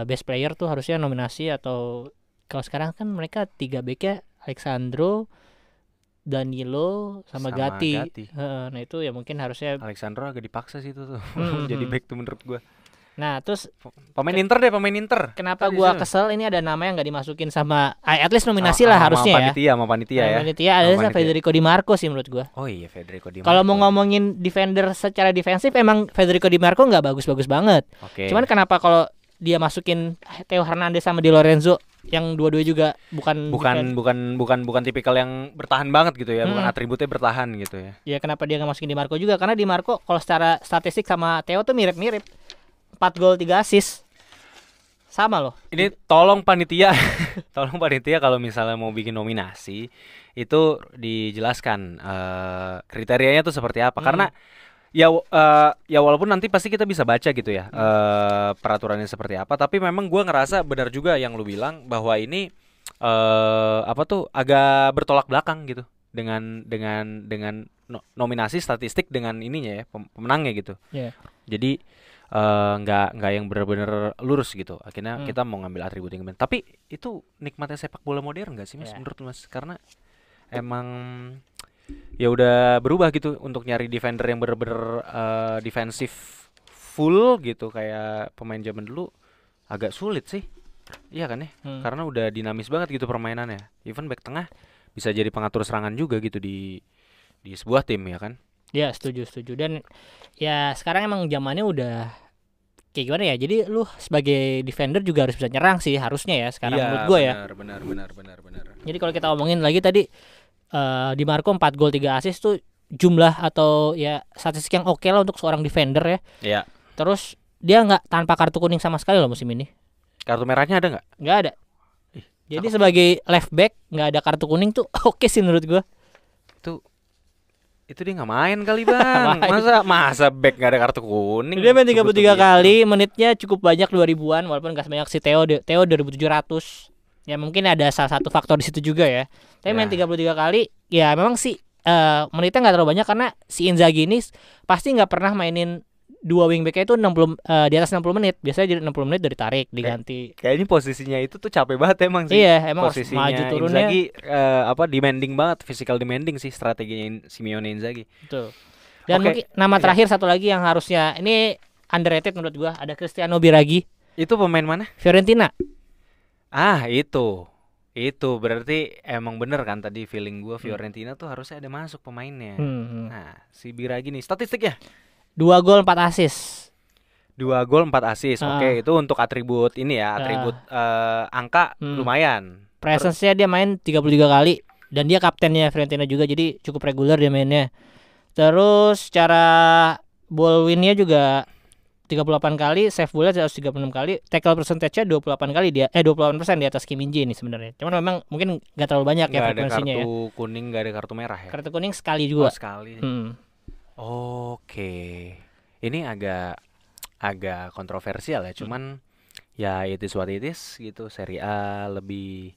best player tuh harusnya nominasi. Atau kalau sekarang kan mereka 3 back-nya Alexandro, Danilo sama Gatti. Nah itu ya mungkin harusnya Alexandro agak dipaksa sih itu tuh jadi back tuh menurut gua. Nah terus pemain Inter. Kenapa gua kesel ini ada nama yang nggak dimasukin sama at least nominasi lah harusnya sama panitia ya. Panitia ada Federico Di Marco sih menurut gua. Oh iya, Federico Di Marco. Kalau mau ngomongin defender secara defensif emang Federico Di Marco nggak bagus-bagus banget. Cuman kenapa kalau dia masukin Theo Hernandez sama Di Lorenzo yang dua-dua juga bukan tipikal yang bertahan banget gitu ya, bukan atributnya bertahan gitu ya. Ya kenapa dia nggak masukin Di Marco juga? Karena Di Marco kalau secara statistik sama Theo tuh mirip-mirip, 4 gol 3 assist sama loh. Ini tolong panitia kalau misalnya mau bikin nominasi itu dijelaskan kriterianya tuh seperti apa. Karena ya walaupun nanti pasti kita bisa baca gitu ya peraturannya seperti apa, tapi memang gue ngerasa benar juga yang lu bilang bahwa ini agak bertolak belakang gitu dengan nominasi statistik dengan ininya ya pemenangnya gitu. Jadi nggak yang benar-benar lurus gitu. Akhirnya kita mau ngambil atribut yang benar. Tapi itu nikmatnya sepak bola modern nggak sih mas menurut mas? Karena emang ya udah berubah gitu untuk nyari defender yang bener-bener defensif full gitu kayak pemain zaman dulu agak sulit sih. Iya kan ya? Karena udah dinamis banget gitu permainannya. Even back tengah bisa jadi pengatur serangan juga gitu di sebuah tim ya kan? Ya setuju. Dan ya sekarang emang zamannya udah kayak gimana ya? Jadi lu sebagai defender juga harus bisa nyerang sih harusnya ya sekarang menurut gue ya. Benar. Jadi kalau kita ngomongin lagi tadi Di Marco 4 gol 3 assist tuh jumlah atau ya statistik yang oke lah untuk seorang defender ya. Iya. Terus dia nggak tanpa kartu kuning sama sekali loh musim ini. Kartu merahnya ada nggak? Nggak ada. Jadi sebagai left back nggak ada kartu kuning tuh oke sih menurut gua. Itu dia nggak main kali bang. masa back nggak ada kartu kuning. Dia main 33 kali, menitnya cukup banyak 2000-an walaupun nggak sebanyak si Theo 2700. Ya mungkin ada salah satu faktor di situ juga ya. Tapi main 33 kali, ya memang sih menitnya nggak terlalu banyak karena si Inzaghi ini pasti nggak pernah mainin dua wingbacknya itu 60 di atas 60 menit. Biasanya jadi 60 menit dari tarik diganti. Kayaknya posisinya itu tuh capek banget emang sih. Iya, emang posisinya maju turunnya. Inzaghi demanding banget, physical demanding sih strateginya Simeone Inzaghi. Betul. Dan mungkin nama terakhir satu lagi yang harusnya ini underrated menurut gua, ada Cristiano Biraghi. Itu pemain mana? Fiorentina. Itu berarti emang bener kan tadi feeling gua Fiorentina tuh harusnya ada masuk pemainnya. Nah, si Biraghi nih statistiknya 2 gol 4 assist. 2 gol 4 assist. Oke, itu untuk atribut ini ya, atribut angka lumayan. Presence-nya dia main 33 kali dan dia kaptennya Fiorentina juga, jadi cukup reguler dia mainnya. Terus secara ball win-nya juga 38 kali, save ball-nya 136 kali, tackle percentage-nya 28 kali dia 28% di atas Kim Min-jae ini sebenarnya. Cuman memang mungkin enggak terlalu banyak ya frekuensinya ya. Gak ada kartu kuning, gak ada kartu merah ya. Kartu kuning sekali juga. Sekali. Oke. Ini agak kontroversial ya, cuman ya it is what it is gitu. Serie A lebih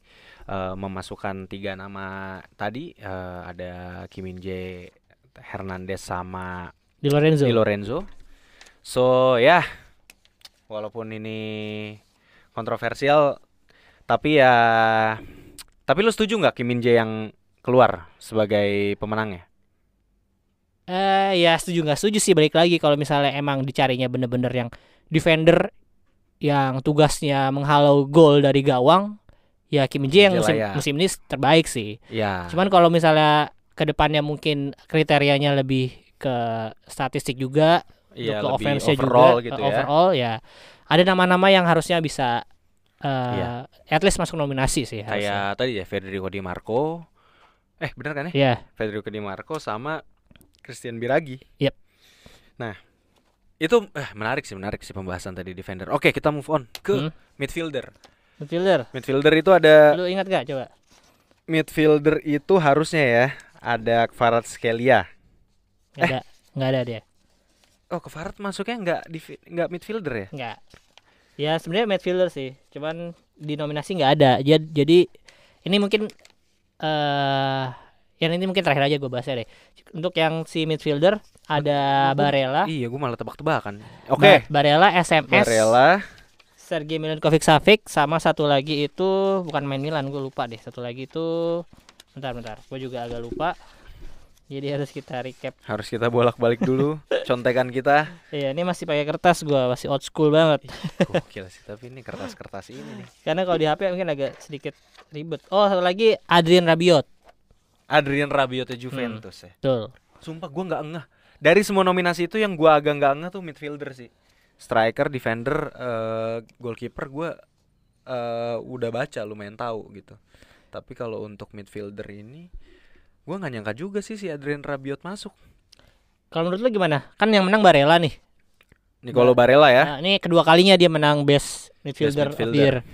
memasukkan 3 nama tadi, ada Kim Min-jae, Hernandez sama Di Lorenzo. So ya, walaupun ini kontroversial, tapi lu setuju nggak Kim Min-jae yang keluar sebagai pemenangnya? Ya setuju nggak setuju sih, balik lagi kalau misalnya emang dicarinya bener-bener yang defender yang tugasnya menghalau gol dari gawang, ya Kim Min-jae yang musim ini terbaik sih. Ya. Cuman kalau misalnya kedepannya mungkin kriterianya lebih ke statistik juga, untuk offense-nya overall juga, gitu overall ya ada nama-nama yang harusnya bisa at least masuk nominasi sih. Kayak tadi ya Federico Di Marco, benar kan ya? Iya. Federico Di Marco sama Christian Biraghi. Yep. Nah, itu menarik sih pembahasan tadi defender. Oke, kita move on ke midfielder. Midfielder itu ada. Lu ingat gak coba? Midfielder itu harusnya ya ada Kvaratskhelia. Nggak ada dia. Oh, Kvarat masuknya nggak midfielder ya? Nggak. Ya sebenarnya midfielder sih, cuman di nominasi nggak ada. Jadi ini mungkin yang ini mungkin terakhir aja gue bahasnya deh. Untuk yang si midfielder ada Barella. Iya, gue malah tebak-tebakan. Oke. Barella, SMS. Barella, Sergej Milinkovic-Savic, sama satu lagi itu bukan main Milan, gue lupa deh. Satu lagi itu bentar. Gue juga agak lupa. Jadi harus kita recap. Harus kita bolak-balik dulu contekan kita. Iya, ini masih pakai kertas, gua masih old school banget. Gokil sih, tapi ini kertas-kertas ini nih. Karena kalau di HP mungkin agak sedikit ribet. Oh, satu lagi Adrien Rabiot Juventus ya. Betul. Sumpah gua nggak ngeh. Dari semua nominasi itu yang gua agak nggak ngeh tuh midfielder sih. Striker, defender, goalkeeper gua udah baca lumayan tahu gitu. Tapi kalau untuk midfielder ini gue gak nyangka juga sih si Adrien Rabiot masuk. Kalau menurut lu gimana? Kan yang menang Barella nih. Nicolo Barella ya. Nah, ini kedua kalinya dia menang Best Midfielder of the Year.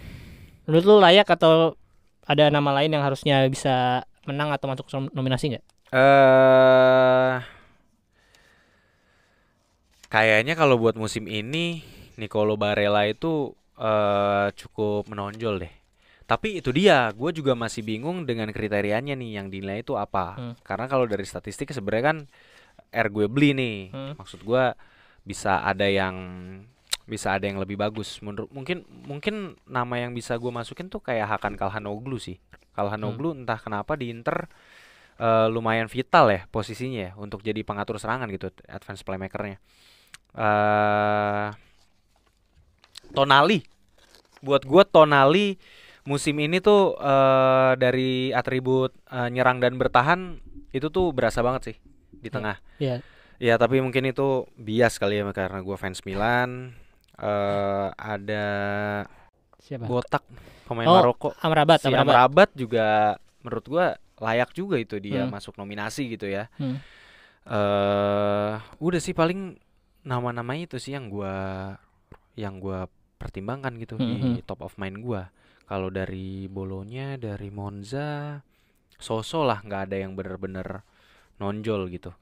Menurut lu layak atau ada nama lain yang harusnya bisa menang atau masuk nominasi gak? Kayaknya kalau buat musim ini Nicolo Barella itu cukup menonjol deh. Tapi itu dia, gue juga masih bingung dengan kriterianya nih yang dinilai itu apa. Karena kalau dari statistik sebenarnya kan gue beli nih. Maksud gue bisa ada yang lebih bagus. Menurut mungkin nama yang bisa gue masukin tuh kayak Hakan Calhanoglu sih. Calhanoglu entah kenapa di Inter lumayan vital ya posisinya ya untuk jadi pengatur serangan gitu, advance playmakernya. Tonali, buat gue Tonali musim ini tuh dari atribut nyerang dan bertahan itu tuh berasa banget sih di tengah. Iya. Ya tapi mungkin itu bias kali ya karena gue fans Milan. Ada siapa? Botak pemain Maroko. Amrabat. Amrabat juga menurut gue layak juga itu dia masuk nominasi gitu ya. Udah sih paling nama-nama itu sih yang gua pertimbangkan gitu di top of mind gua. Kalau dari Bolonya, dari Monza, so-so lah, nggak ada yang bener-bener nonjol gitu.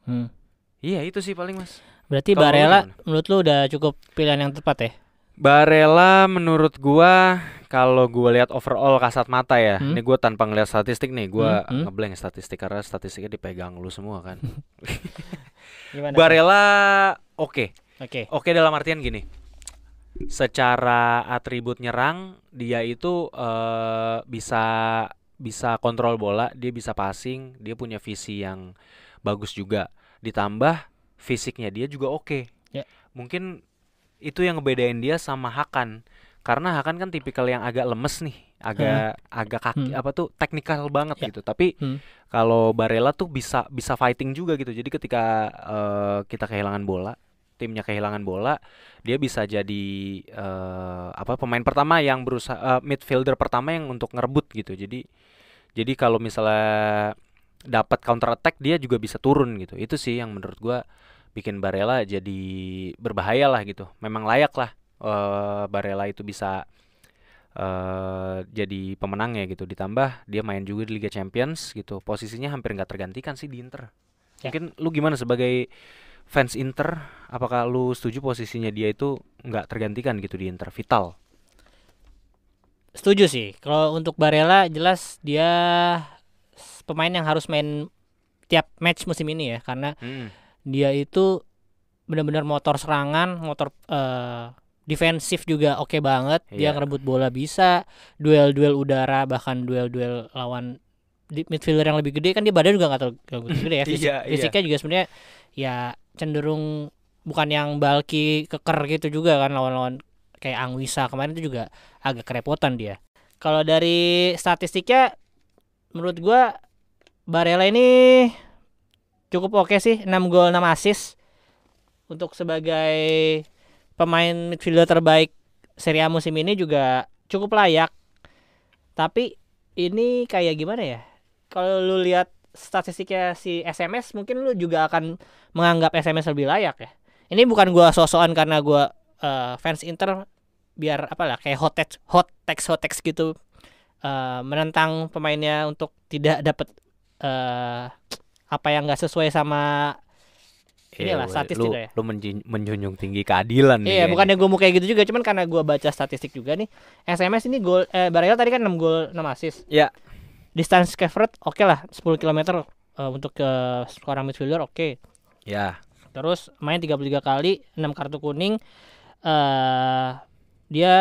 Iya itu sih paling Mas. Berarti Kalau Barella menurut lu udah cukup pilihan yang tepat ya? Barella menurut gua kalau gua lihat overall kasat mata ya. Ini gua tanpa ngeliat statistik nih, gua ngeblank statistik karena statistiknya dipegang lu semua kan. Gimana? Barella oke dalam artian gini. Secara atribut nyerang dia itu bisa kontrol bola, dia bisa passing, dia punya visi yang bagus juga. Ditambah fisiknya dia juga oke. Mungkin itu yang ngebedain dia sama Hakan. Karena Hakan kan tipikal yang agak lemes nih, agak kaki teknikal banget gitu. Tapi kalau Barella tuh bisa fighting juga gitu. Jadi ketika kita kehilangan bola, timnya kehilangan bola, dia bisa jadi pemain pertama yang berusaha, midfielder pertama yang untuk ngerebut gitu. Jadi kalau misalnya dapat counter attack dia juga bisa turun gitu. Itu sih yang menurut gua bikin Barella jadi berbahaya lah gitu. Memang layak lah Barella itu bisa jadi pemenangnya gitu. Ditambah dia main juga di Liga Champions gitu. Posisinya hampir nggak tergantikan sih di Inter. Mungkin lu gimana sebagai fans Inter? Apakah lu setuju posisinya dia itu nggak tergantikan gitu di Inter, vital? Setuju sih. Kalau untuk Barella jelas dia pemain yang harus main tiap match musim ini ya, karena dia itu benar-benar motor serangan, motor defensif juga oke banget. Dia ngerebut bola bisa, duel-duel udara, bahkan duel-duel lawan di midfielder yang lebih gede, kan dia badan juga nggak terlalu gede ya. Fisiknya juga sebenarnya ya cenderung bukan yang bulky keker gitu juga kan, lawan-lawan kayak Anguissa kemarin itu juga agak kerepotan dia. Kalau dari statistiknya menurut gua Barella ini cukup oke sih, 6 gol 6 assist untuk sebagai pemain midfielder terbaik Serie A musim ini juga cukup layak. Tapi ini kayak gimana ya? Kalau lu lihat statistiknya si SMS, mungkin lu juga akan menganggap SMS lebih layak ya. Ini bukan gua sok-sokan karena gua fans Inter biar apalah kayak hot text gitu, menentang pemainnya untuk tidak dapat apa yang nggak sesuai sama inilah statistik ya. Lu menjunjung tinggi keadilan nih. Iya, bukannya gue mau kayak gitu juga, cuman karena gue baca statistik juga nih. SMS ini gol Barella tadi kan 6 gol 6 assist. Iya. Distance covered oke lah, 10 km untuk ke seorang midfielder oke. Ya. Terus main 33 kali, 6 kartu kuning. Dia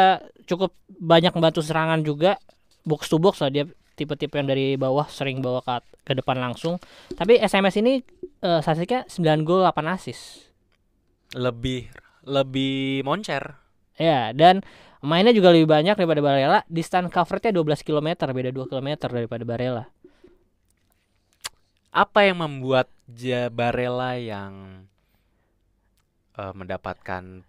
cukup banyak membantu serangan juga, box to box lah, dia tipe-tipe yang dari bawah sering bawa ke depan langsung. Tapi SMS ini statistiknya 9 gol 8 assist. Lebih moncer. Ya, dan mainnya juga lebih banyak daripada Barella. Distance coverage-nya 12 km, beda 2 km daripada Barella. Apa yang membuat Barella yang mendapatkan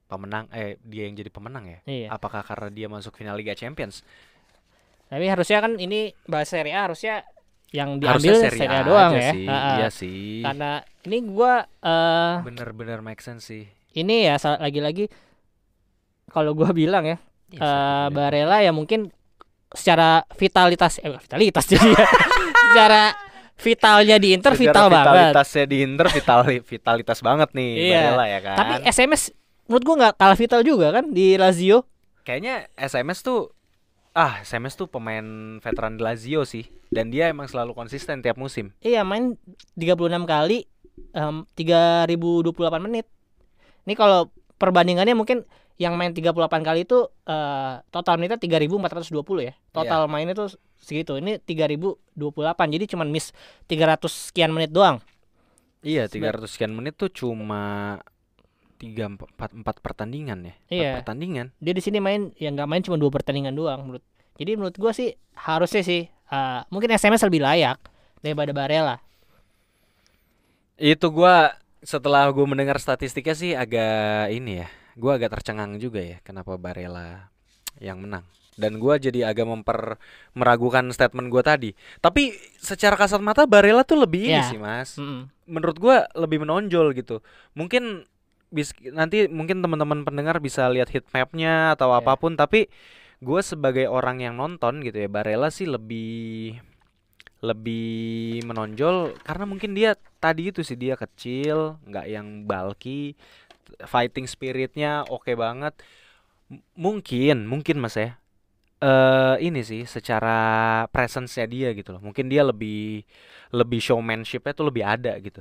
pemenang, dia yang jadi pemenang ya? Iya. Apakah karena dia masuk final Liga Champions? Tapi harusnya kan ini bahas Serie A, harusnya yang diambil Serie A doang ya. Sih. Iya sih. Karena ini gua bener-bener make sense sih. Ini ya lagi-lagi kalau gua bilang ya, Barella ya mungkin secara vitalitas jadi ya. Secara vitalnya di Inter vital banget. Vitalitasnya di Inter vitalitas banget nih Barella ya kan. Tapi SMS menurut gua nggak kalah vital juga kan di Lazio. Kayaknya SMS tuh pemain veteran di Lazio sih, dan dia emang selalu konsisten tiap musim. Iya, main 36 kali 3028 menit. Ini kalau perbandingannya mungkin yang main 38 kali itu total menitnya 3420 ya. Total mainnya tuh segitu. Ini 3028. Jadi cuma miss 300 sekian menit doang. Iya, 300 sekian menit tuh cuma 4 pertandingan ya. 4 pertandingan. Dia di sini main nggak main cuma 2 pertandingan doang. Jadi menurut gua sih harusnya sih mungkin SMS lebih layak daripada Barella. Itu gua setelah gua mendengar statistiknya sih agak ini ya. Gua agak tercengang juga ya kenapa Barella yang menang. Dan gue jadi agak meragukan statement gue tadi. Tapi secara kasat mata Barella tuh lebih ini sih mas. Menurut gue lebih menonjol gitu. Mungkin nanti mungkin teman-teman pendengar bisa lihat heat mapnya atau apapun. Tapi gue sebagai orang yang nonton gitu ya, Barella sih lebih menonjol karena mungkin dia tadi itu sih, dia kecil, nggak yang bulky, fighting spiritnya oke banget. Mungkin mas ya. Ini sih secara presence-nya dia gitu loh. Mungkin dia lebih showmanship-nya tuh lebih ada gitu.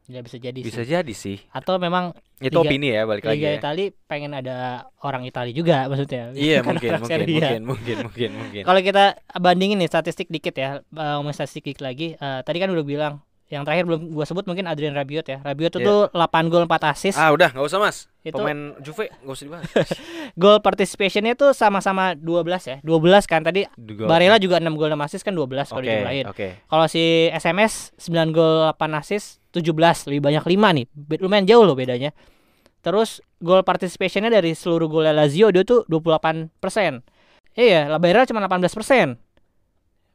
Ya bisa jadi Bisa sih. jadi sih. Atau memang itu opini ya, balik lagi Liga ya. Italia pengen ada orang Italia juga maksudnya. Iya, mungkin. Kalau kita bandingin nih statistik dikit ya, statistik dikit lagi. Tadi kan udah bilang yang terakhir belum gua sebut mungkin Adrien Rabiot ya. Rabiot itu 8 gol 4 assist. Udah enggak usah mas. Itu pemain Juve enggak usah dibahas. Gol participationnya tuh sama-sama 12 ya. 12 kan tadi. Barella juga 6 gol 6 assist kan 12 kalau dijumlahin. Kalau si SMS 9 gol 8 assist 17, lebih banyak 5 nih. Lumayan jauh loh bedanya. Terus gol participationnya dari seluruh gol Lazio dia tuh 28%. Iya, Barella cuma 18%.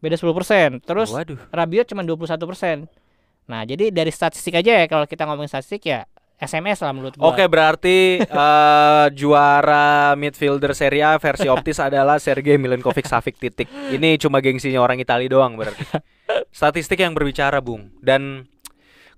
Beda 10%. Terus Rabiot cuma 21%. Nah, jadi dari statistik aja ya, kalau kita ngomongin statistik ya SMS lah menurut gua. Oke, berarti juara midfielder Serie A versi optis adalah Sergej Milinkovic-Savic titik. Ini cuma gengsinya orang Italia doang berarti. Statistik yang berbicara, Bung. Dan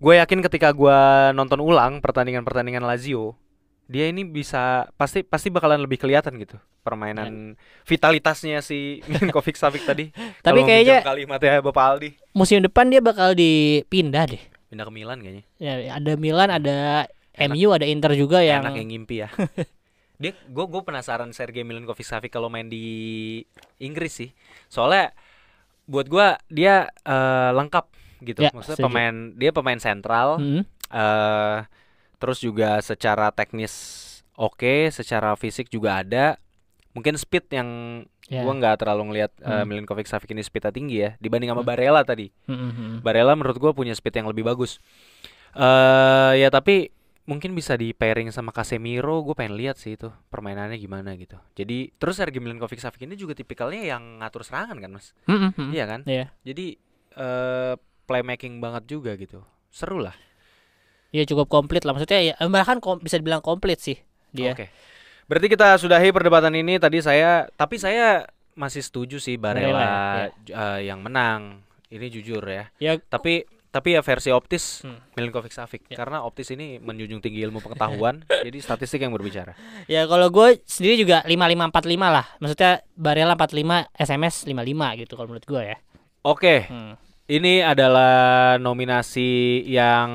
gue yakin ketika gue nonton ulang pertandingan Lazio, dia ini bisa pasti bakalan lebih kelihatan gitu permainan vitalitasnya si Milinkovic-Savic tadi. Tapi kayaknya kalimatnya Bapak Aldi, musim depan dia bakal dipindah deh. Pindah ke Milan kayaknya. Ya, ada Milan, ada MU, ada Inter juga yang enak yang ngimpi ya. Gue penasaran Sergej Milinkovic-Savic kalau main di Inggris sih. Soalnya buat gue dia lengkap gitu. Maksudnya dia pemain sentral. Terus juga secara teknis oke, secara fisik juga ada. Mungkin speed yang gue nggak terlalu ngelihat Milinkovic-Savic ini speednya tinggi ya dibanding sama Barella tadi. Barella menurut gue punya speed yang lebih bagus. Ya tapi mungkin bisa di pairing sama Casemiro. Gue pengen lihat sih itu permainannya gimana gitu. Jadi terus Sergej Milinkovic-Savic ini juga tipikalnya yang ngatur serangan kan mas. Iya kan. Jadi playmaking banget juga gitu. Seru lah. Iya, cukup komplit lah maksudnya ya, bahkan bisa dibilang komplit sih dia. Oke. Berarti kita sudahi perdebatan ini tadi. Saya masih setuju sih Barella yang menang. Ini jujur ya. Tapi ya versi optis Milinkovic-Savic karena optis ini menjunjung tinggi ilmu pengetahuan. Jadi statistik yang berbicara. Ya kalau gue sendiri juga 55-45 lah. Maksudnya Barella 45, SMS 55 gitu kalau menurut gue ya. Oke. Ini adalah nominasi yang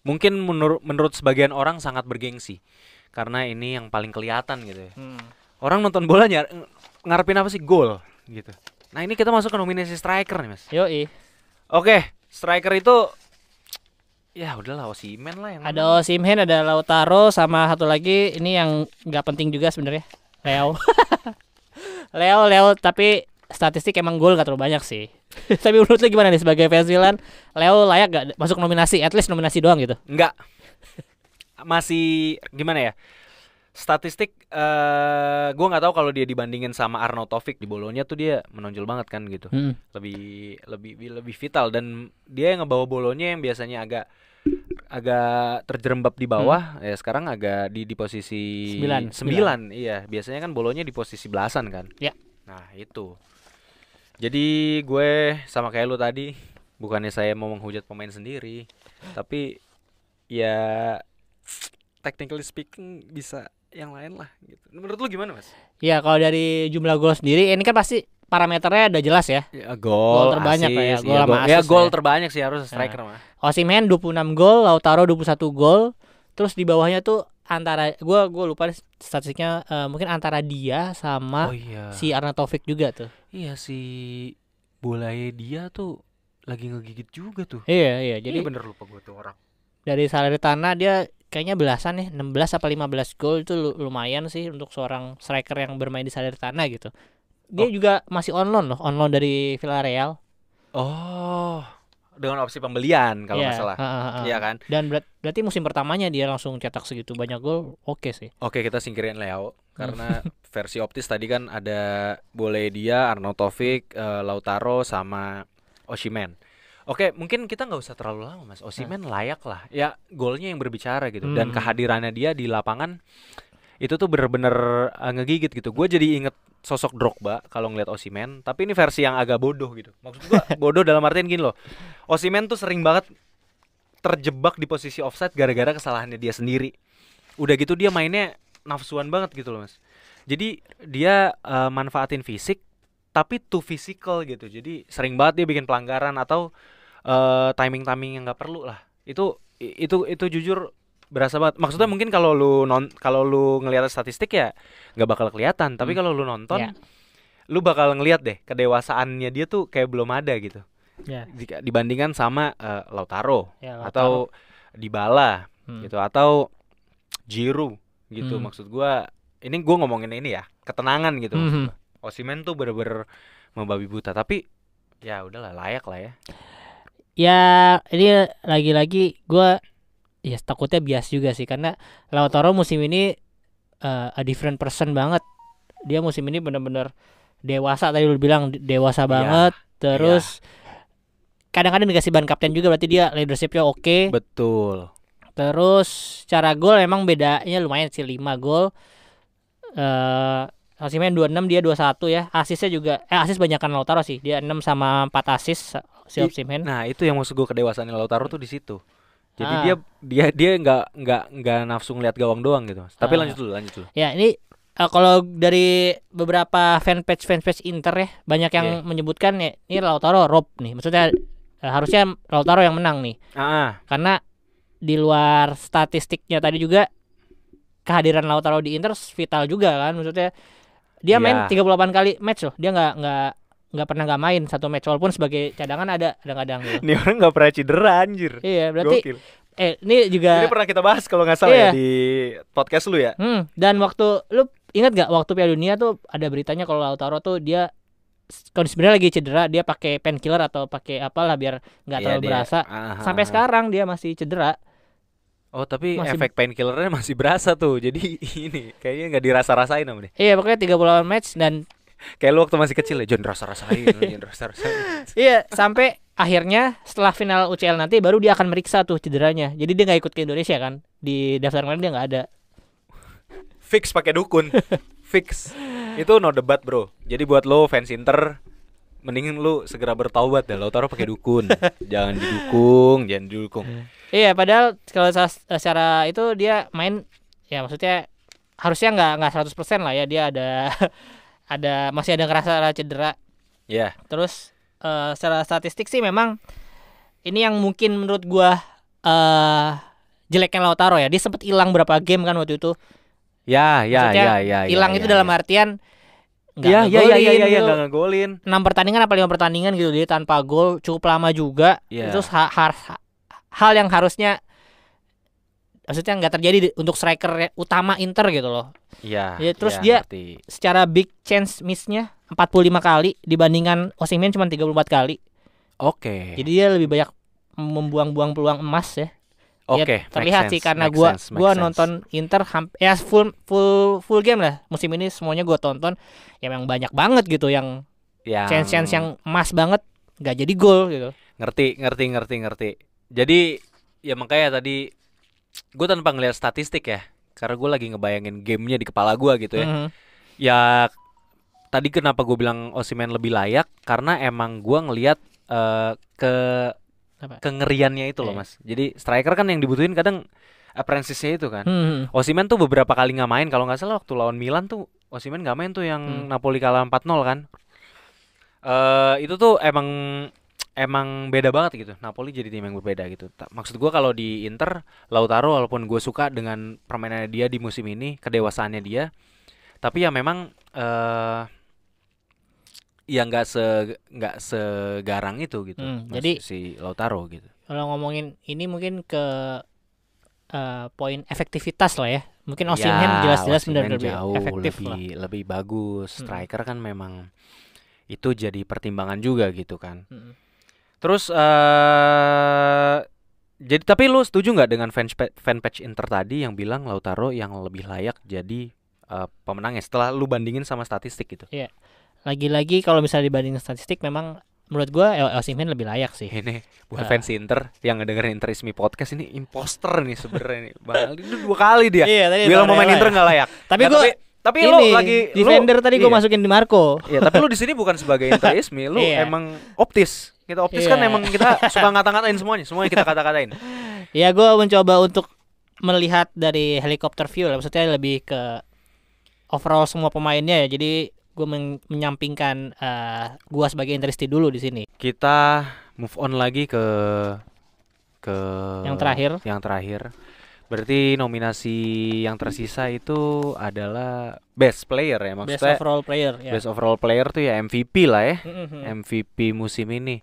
mungkin menurut sebagian orang sangat bergengsi. Karena ini yang paling kelihatan gitu ya. Orang nonton bola ngarepin apa sih? Gol gitu. Nah ini kita masuk ke nominasi striker nih mas. Yoi. Oke, striker itu ya udahlah Osimhen lah yang ada Osimhen, ada Lautaro, sama satu lagi ini yang nggak penting juga sebenarnya, Leo. Leo tapi statistik emang gol gak terlalu banyak sih. Tapi menurut lu gimana nih sebagai fans Milan, Leo layak gak masuk nominasi? At least nominasi doang gitu. Enggak. Masih gimana ya? Statistik gue nggak tahu kalau dia dibandingin sama Arnautovic di Bolonya tuh dia menonjol banget kan gitu. Lebih vital dan dia yang ngebawa Bolonya yang biasanya agak terjerembab di bawah ya sekarang agak di posisi 9. Iya, biasanya kan Bolonya di posisi belasan kan. Ya. Nah, itu. Jadi gue sama kayak lu tadi, bukannya saya mau menghujat pemain sendiri, tapi ya technically speaking bisa yang lain lah gitu. Menurut lu gimana mas? Ya kalau dari jumlah gol sendiri ini kan pasti parameternya udah jelas ya. Gol terbanyak lah ya. Gol sama assist. Ya gol terbanyak sih harus striker mah. Osimhen 26 gol, Lautaro 21 gol. Terus di bawahnya tuh antara gue lupa statistiknya, mungkin antara dia sama si Arnautovic juga tuh. Iya, si Bolaye dia tuh lagi ngegigit juga tuh. Iya jadi bener lupa gue tuh orang. Dari Salernitana dia kayaknya belasan nih, 16 apa 15 gol itu lumayan sih untuk seorang striker yang bermain di Salernitana gitu. Dia juga masih on loan dari Villarreal. dengan opsi pembelian kalau nggak salah. Iya kan? Dan berarti musim pertamanya dia langsung cetak segitu banyak gol, oke sih. Oke, kita singkirin Leo karena versi optis tadi kan ada boleh dia, Arnautovic, Lautaro sama Osimhen. Oke, mungkin kita nggak usah terlalu lama Mas. Osimhen layak lah. Ya golnya yang berbicara gitu dan kehadirannya dia di lapangan itu tuh bener-bener ngegigit gitu. Gue jadi inget sosok Drogba kalau ngeliat Osimhen, tapi ini versi yang agak bodoh gitu. Maksud gue bodoh dalam artian gini loh. Osimhen tuh sering banget terjebak di posisi offside gara-gara kesalahannya dia sendiri. Udah gitu dia mainnya nafsuan banget gitu loh Mas. Jadi dia manfaatin fisik tapi too physical gitu. Jadi sering banget dia bikin pelanggaran atau timing yang nggak perlu lah. Itu jujur berasa banget. Maksudnya mungkin kalau lu ngelihat statistik ya nggak bakal kelihatan. Tapi kalau lu nonton, lu bakal ngelihat deh kedewasaannya dia tuh kayak belum ada gitu. Dibandingkan sama Lautaro atau Dybala gitu atau Giroud gitu. Maksud gua ini gua ngomongin ini ya ketenangan gitu. Osimhen tuh bener-bener membabi buta. Tapi ya udahlah layak lah ya. Ya ini lagi-lagi gua ya takutnya bias juga sih karena Lautaro musim ini a different person banget. Dia musim ini benar-benar dewasa, tadi lu bilang dewasa banget. Terus kadang-kadang dikasih ban kapten juga, berarti dia leadershipnya oke. Betul. Terus cara gol emang bedanya lumayan sih, 5 gol. Osimhen 26, dia 21 ya. Asisnya juga asis banyakan Lautaro sih. Dia 6 sama 4 asis si Osimhen. Nah, itu yang maksud gue kedewasaan Lautaro tuh di situ. Jadi dia nggak nafsu ngeliat gawang doang gitu Mas. Tapi lanjut dulu. Ya ini kalau dari beberapa fanpage Inter ya banyak yang menyebutkan ya ini Lautaro rob nih. Maksudnya harusnya Lautaro yang menang nih. Karena di luar statistiknya tadi juga kehadiran Lautaro di Inter vital juga kan. Maksudnya dia main 38 kali match loh. Dia nggak pernah nggak main satu match walaupun sebagai cadangan ada kadang-kadang gitu. Ini orang nggak pernah cedera anjir. Iya berarti ini juga ini pernah kita bahas kalau nggak salah ya di podcast lu ya. Dan waktu lu ingat nggak waktu Piala Dunia tuh ada beritanya kalau Lautaro tuh dia kalau sebenarnya lagi cedera dia pakai painkiller atau pakai apalah biar nggak terlalu berasa. Sampai sekarang dia masih cedera. Oh tapi efek painkillernya masih berasa tuh. Jadi ini kayaknya nggak dirasa-rasain sama dia. Iya pokoknya 38 match dan kayak lu waktu masih kecil ya, jangan rasa-rasain. Iya, sampai akhirnya setelah final UCL nanti baru dia akan meriksa tuh cederanya. Jadi dia nggak ikut ke Indonesia kan. Di daftar kemarin dia nggak ada. Fix pakai dukun. Fix. Itu no debat, bro. Jadi buat lo fans Inter, mendingin lu segera bertaubat dah. Lautaro pakai dukun. jangan didukung. Iya, padahal kalau secara itu dia main ya maksudnya harusnya nggak 100% lah ya. Dia masih ada ngerasa cedera. Terus secara statistik sih memang ini yang mungkin menurut gua jeleknya Lautaro ya. Dia sempat hilang berapa game kan waktu itu. Hilang itu dalam artian enggak ngegolin. 6 pertandingan apa 5 pertandingan gitu dia tanpa gol cukup lama juga. Terus hal yang harusnya maksudnya nggak terjadi untuk striker utama Inter gitu loh. Terus dia secara big chance miss-nya 45 kali dibandingkan Osimhen cuma 34 kali. Jadi dia lebih banyak membuang-buang peluang emas ya. Terlihat sih karena gua nonton Inter ya full game lah. Musim ini semuanya gua tonton ya memang banyak banget gitu yang chance yang emas banget nggak jadi gol gitu. Ngerti. Jadi ya makanya tadi gue tanpa ngelihat statistik ya, karena gue lagi ngebayangin gamenya di kepala gue gitu ya. Ya tadi kenapa gue bilang Osimhen lebih layak karena emang gue ngelihat kengeriannya itu loh Mas. Jadi striker kan yang dibutuhin kadang apprentice-nya itu kan. Osimhen tuh beberapa kali nggak main, kalau nggak salah waktu lawan Milan tuh Osimhen nggak main tuh yang Napoli kalah 4-0 kan. Itu tuh emang beda banget gitu. Napoli jadi tim yang berbeda gitu. Maksud gue kalau di Inter, Lautaro walaupun gue suka dengan permainannya dia di musim ini, kedewasaannya dia, tapi ya memang ya nggak segarang itu gitu. Jadi si Lautaro gitu. Kalau ngomongin ini mungkin ke poin efektivitas lah ya. Mungkin Osimhen jelas-jelas benar lebih efektif lebih bagus. Striker kan memang itu jadi pertimbangan juga gitu kan. Terus jadi tapi lu setuju nggak dengan fanpage Inter tadi yang bilang Lautaro yang lebih layak jadi pemenangnya setelah lu bandingin sama statistik gitu? Iya. Lagi-lagi kalau misalnya dibandingin statistik memang menurut gua Osimhen lebih layak sih. Ini buat fans Inter yang ngedengerin Interismi Podcast ini imposter nih sebenarnya nih. Bang Aldi itu 2 kali dia. Iya, tadi bilang pemain Inter nggak layak. Tapi nah, gua tapi ini, lu lagi defender tadi gua masukin Di Marco. Iya, tapi lu di sini bukan sebagai Interismi, lu emang optis. Kita optis kan emang kita suka ngata-ngatain semuanya kita kata-katain. Ya gua mencoba untuk melihat dari helikopter view, maksudnya lebih ke overall semua pemainnya ya. Jadi gue menyampingkan gue sebagai Interisti dulu di sini. Kita move on lagi ke yang terakhir. Berarti nominasi yang tersisa itu adalah best player ya, maksudnya best overall player ya. Best overall player tuh ya MVP lah ya. MVP musim ini.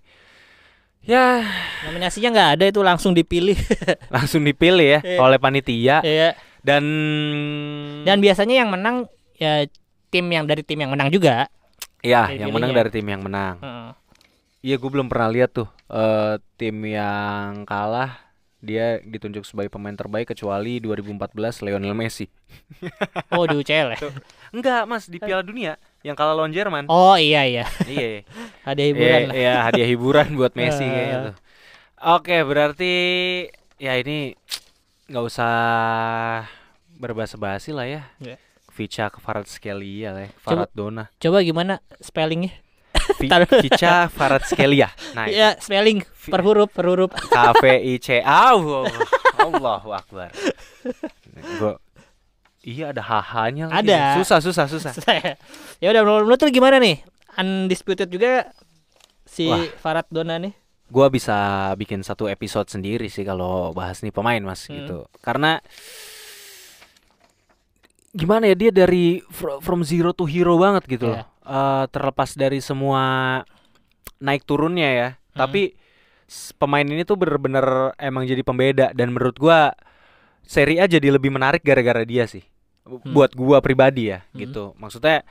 Ya, nominasinya nggak ada, itu langsung dipilih. Langsung dipilih ya oleh panitia. Iya. Dan biasanya yang menang ya tim yang menang juga. Iya, yang menang dari tim yang menang. Iya, gue belum pernah lihat tuh tim yang kalah dia ditunjuk sebagai pemain terbaik kecuali 2014 Lionel Messi. Oh, di UCL ya? Enggak, Mas, di Piala Dunia yang kalah lawan Jerman. Oh, iya. Iya. Hadiah hiburan lah. Iya, hadiah hiburan buat Messi kayaknya tuh. Oke, berarti ya ini nggak usah berbasa-basi lah ya. Yeah. Vicha Kvaratskhelia lah ya. Kvaratdona. Coba gimana spellingnya? Vicha Kvaratskhelia. Nah, ya, spelling per huruf. KVIC. Allahu Akbar. Iya, ada HH-nya lagi. Ada. Susah. Ya udah, menurut lu gimana nih? Undisputed juga si Kvaratdona nih. Gua bisa bikin satu episode sendiri sih kalau bahas nih pemain, Mas, gitu. Karena gimana ya, dia dari from zero to hero banget gitu loh. Terlepas dari semua naik turunnya ya. Tapi pemain ini tuh bener-bener emang jadi pembeda. Dan menurut gua Serie A jadi lebih menarik gara-gara dia sih. Buat gua pribadi ya gitu. Maksudnya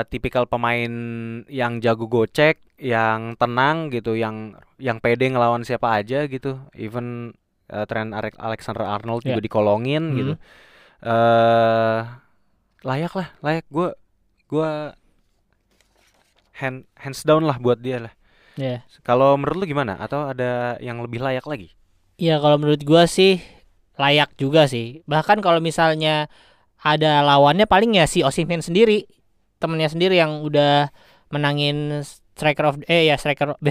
tipikal pemain yang jago gocek, yang tenang gitu, yang pede ngelawan siapa aja gitu. Even Trent Alexander-Arnold juga dikolongin gitu. Layak. Gue hands down lah buat dia lah. Kalau menurut lu gimana? Atau ada yang lebih layak lagi? Ya, kalau menurut gue sih layak juga sih. Bahkan kalau misalnya ada lawannya paling ya si Osimhen sendiri, temennya sendiri yang udah menangin best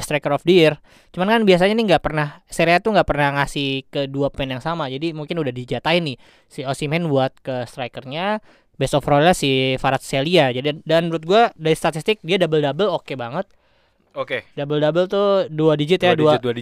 striker of the year. Cuman kan biasanya nih Serie A tuh nggak pernah ngasih ke dua pemain yang sama. Jadi mungkin udah dijatahin nih si Osimhen buat ke strikernya, best overallnya si Kvaratskhelia. Jadi, dan menurut gue dari statistik dia double oke banget. Oke. Double tuh 2 digit ya, 12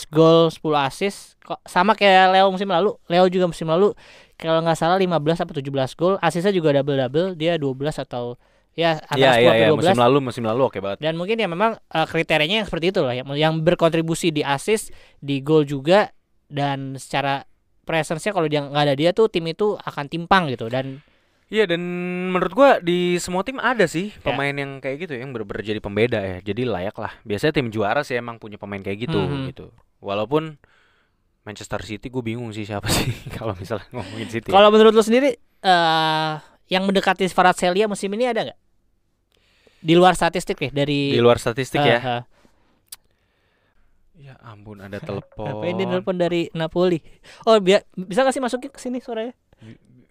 gol, 10 assist. Sama kayak Leo musim lalu. Leo juga musim lalu kalau nggak salah 15 atau 17 gol. Assistnya juga double, dia 12 atau ya antara 10 atau 12. Musim lalu oke banget. Dan mungkin ya memang kriterianya yang seperti itu lah, yang berkontribusi di assist, di gol juga, dan secara presence-nya kalau dia nggak ada dia tuh tim itu akan timpang gitu. Dan iya, dan menurut gua di semua tim ada sih pemain yang kayak gitu yang bener-bener jadi pembeda ya. Jadi layak lah. Biasanya tim juara sih emang punya pemain kayak gitu gitu. Walaupun Manchester City gue bingung sih siapa sih kalau misalnya ngomongin City. Kalau menurut lo sendiri yang mendekati Kvaratskhelia musim ini ada nggak? Di luar statistik nih, di luar statistik ya. Ya ampun, ada telepon. Apa ini telepon dari Napoli? Oh, bisa nggak sih masukin ke sini suaranya?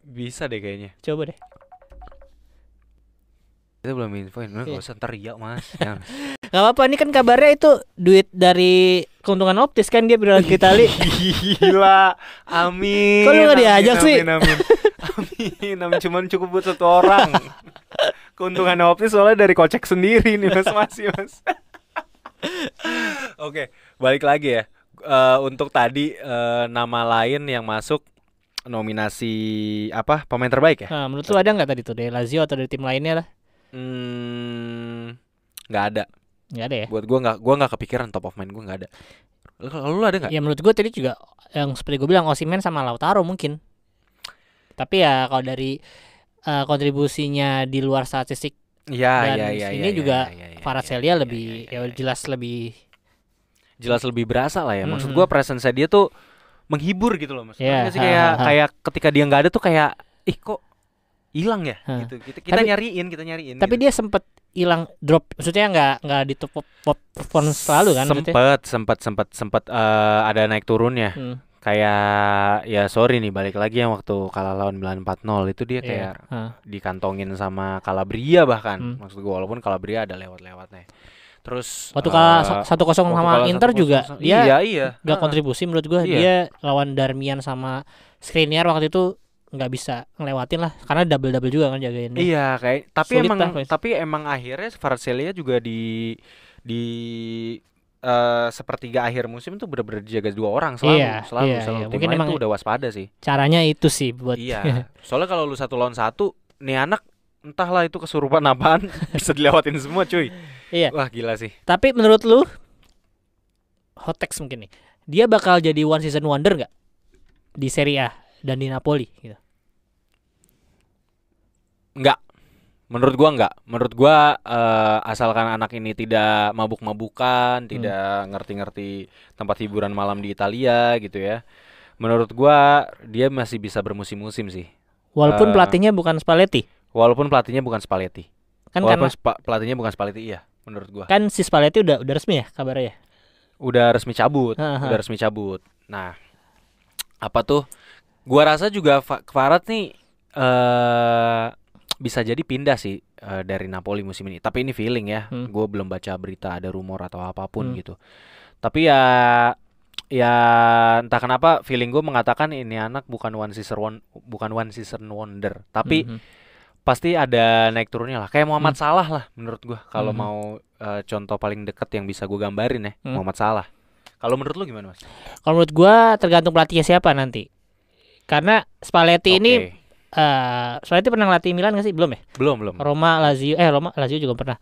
Bisa deh kayaknya. Coba deh. Kita belum infoin, nggak usah teriak, Mas. Gak apa-apa, ini kan kabarnya itu duit dari keuntungan optis kan dia bilang ke Itali. Gila, amin. Kok lu gak diajak sih? Amin, cuman cukup buat satu orang. Keuntungan optis soalnya dari kocek sendiri nih, Mas. Oke, balik lagi ya. Untuk tadi nama lain yang masuk nominasi apa pemain terbaik ya? Nah, menurut lu ada nggak tadi tuh dari Lazio atau dari tim lainnya lah? Nggak ada. Nggak ada ya? Buat gue nggak kepikiran, top of mind gue nggak ada. Kalau lu ada nggak? Ya menurut gue tadi juga yang seperti gue bilang Osimhen sama Lautaro mungkin. Tapi ya kalau dari kontribusinya di luar statistik ini juga Kvaratskhelia lebih jelas lebih jelas lebih berasa lah ya. Maksud gua presence dia tuh menghibur gitu loh Mas. Sih kayak ketika dia nggak ada tuh kayak kok hilang ya gitu. Kita nyariin. Tapi gitu. Dia sempet hilang drop, maksudnya nggak di top performance selalu kan? Sempet ada naik turunnya. Kayak ya sorry nih balik lagi yang waktu kalah lawan Milan 4-0 itu dia kayak dikantongin sama Calabria bahkan. Maksud gue walaupun Calabria ada lewat-lewatnya. Terus waktu kalah 1-0 sama Inter juga dia gak kontribusi menurut gue. Dia lawan Darmian sama Skriniar waktu itu nggak bisa ngelewatin lah karena double juga kan jagain. Iya kayak tapi emang akhirnya Kvaratskhelia juga di sepertiga akhir musim tuh benar-benar dijaga 2 orang selalu. Mungkin emang itu udah waspada sih. Caranya itu sih buat. Iya. Soalnya kalau lu 1 lawan 1, nih anak entahlah itu kesurupan apaan bisa dilewatin semua cuy. Iya. Wah gila sih. Tapi menurut lu hot takes mungkin nih, dia bakal jadi one season wonder nggak di Serie A dan di Napoli gitu? Enggak. Menurut gua asalkan anak ini tidak mabuk-mabukan, tidak ngerti-ngerti tempat hiburan malam di Italia gitu ya. Menurut gua dia masih bisa bermusim-musim sih. Walaupun pelatihnya bukan Spalletti. Kan walaupun pelatihnya bukan Spalletti iya, menurut gua. Kan si Spalletti udah resmi ya kabarnya ya? Udah resmi cabut. Nah, apa tuh? Gua rasa juga Kvarat nih bisa jadi pindah sih dari Napoli musim ini. Tapi ini feeling ya. Gue belum baca berita ada rumor atau apapun gitu. Tapi ya entah kenapa feeling gue mengatakan ini anak bukan one season wonder. Tapi pasti ada naik turunnya lah. Kayak Muhammad Salah lah menurut gue. Kalau mau contoh paling deket yang bisa gue gambarin ya, Muhammad Salah. Kalau menurut lu gimana Mas? Kalau menurut gue tergantung pelatihnya siapa nanti. Karena Spalletti ini Spalletti pernah ngelatih Milan nggak sih? Belum ya? Belum. Roma Lazio juga pernah.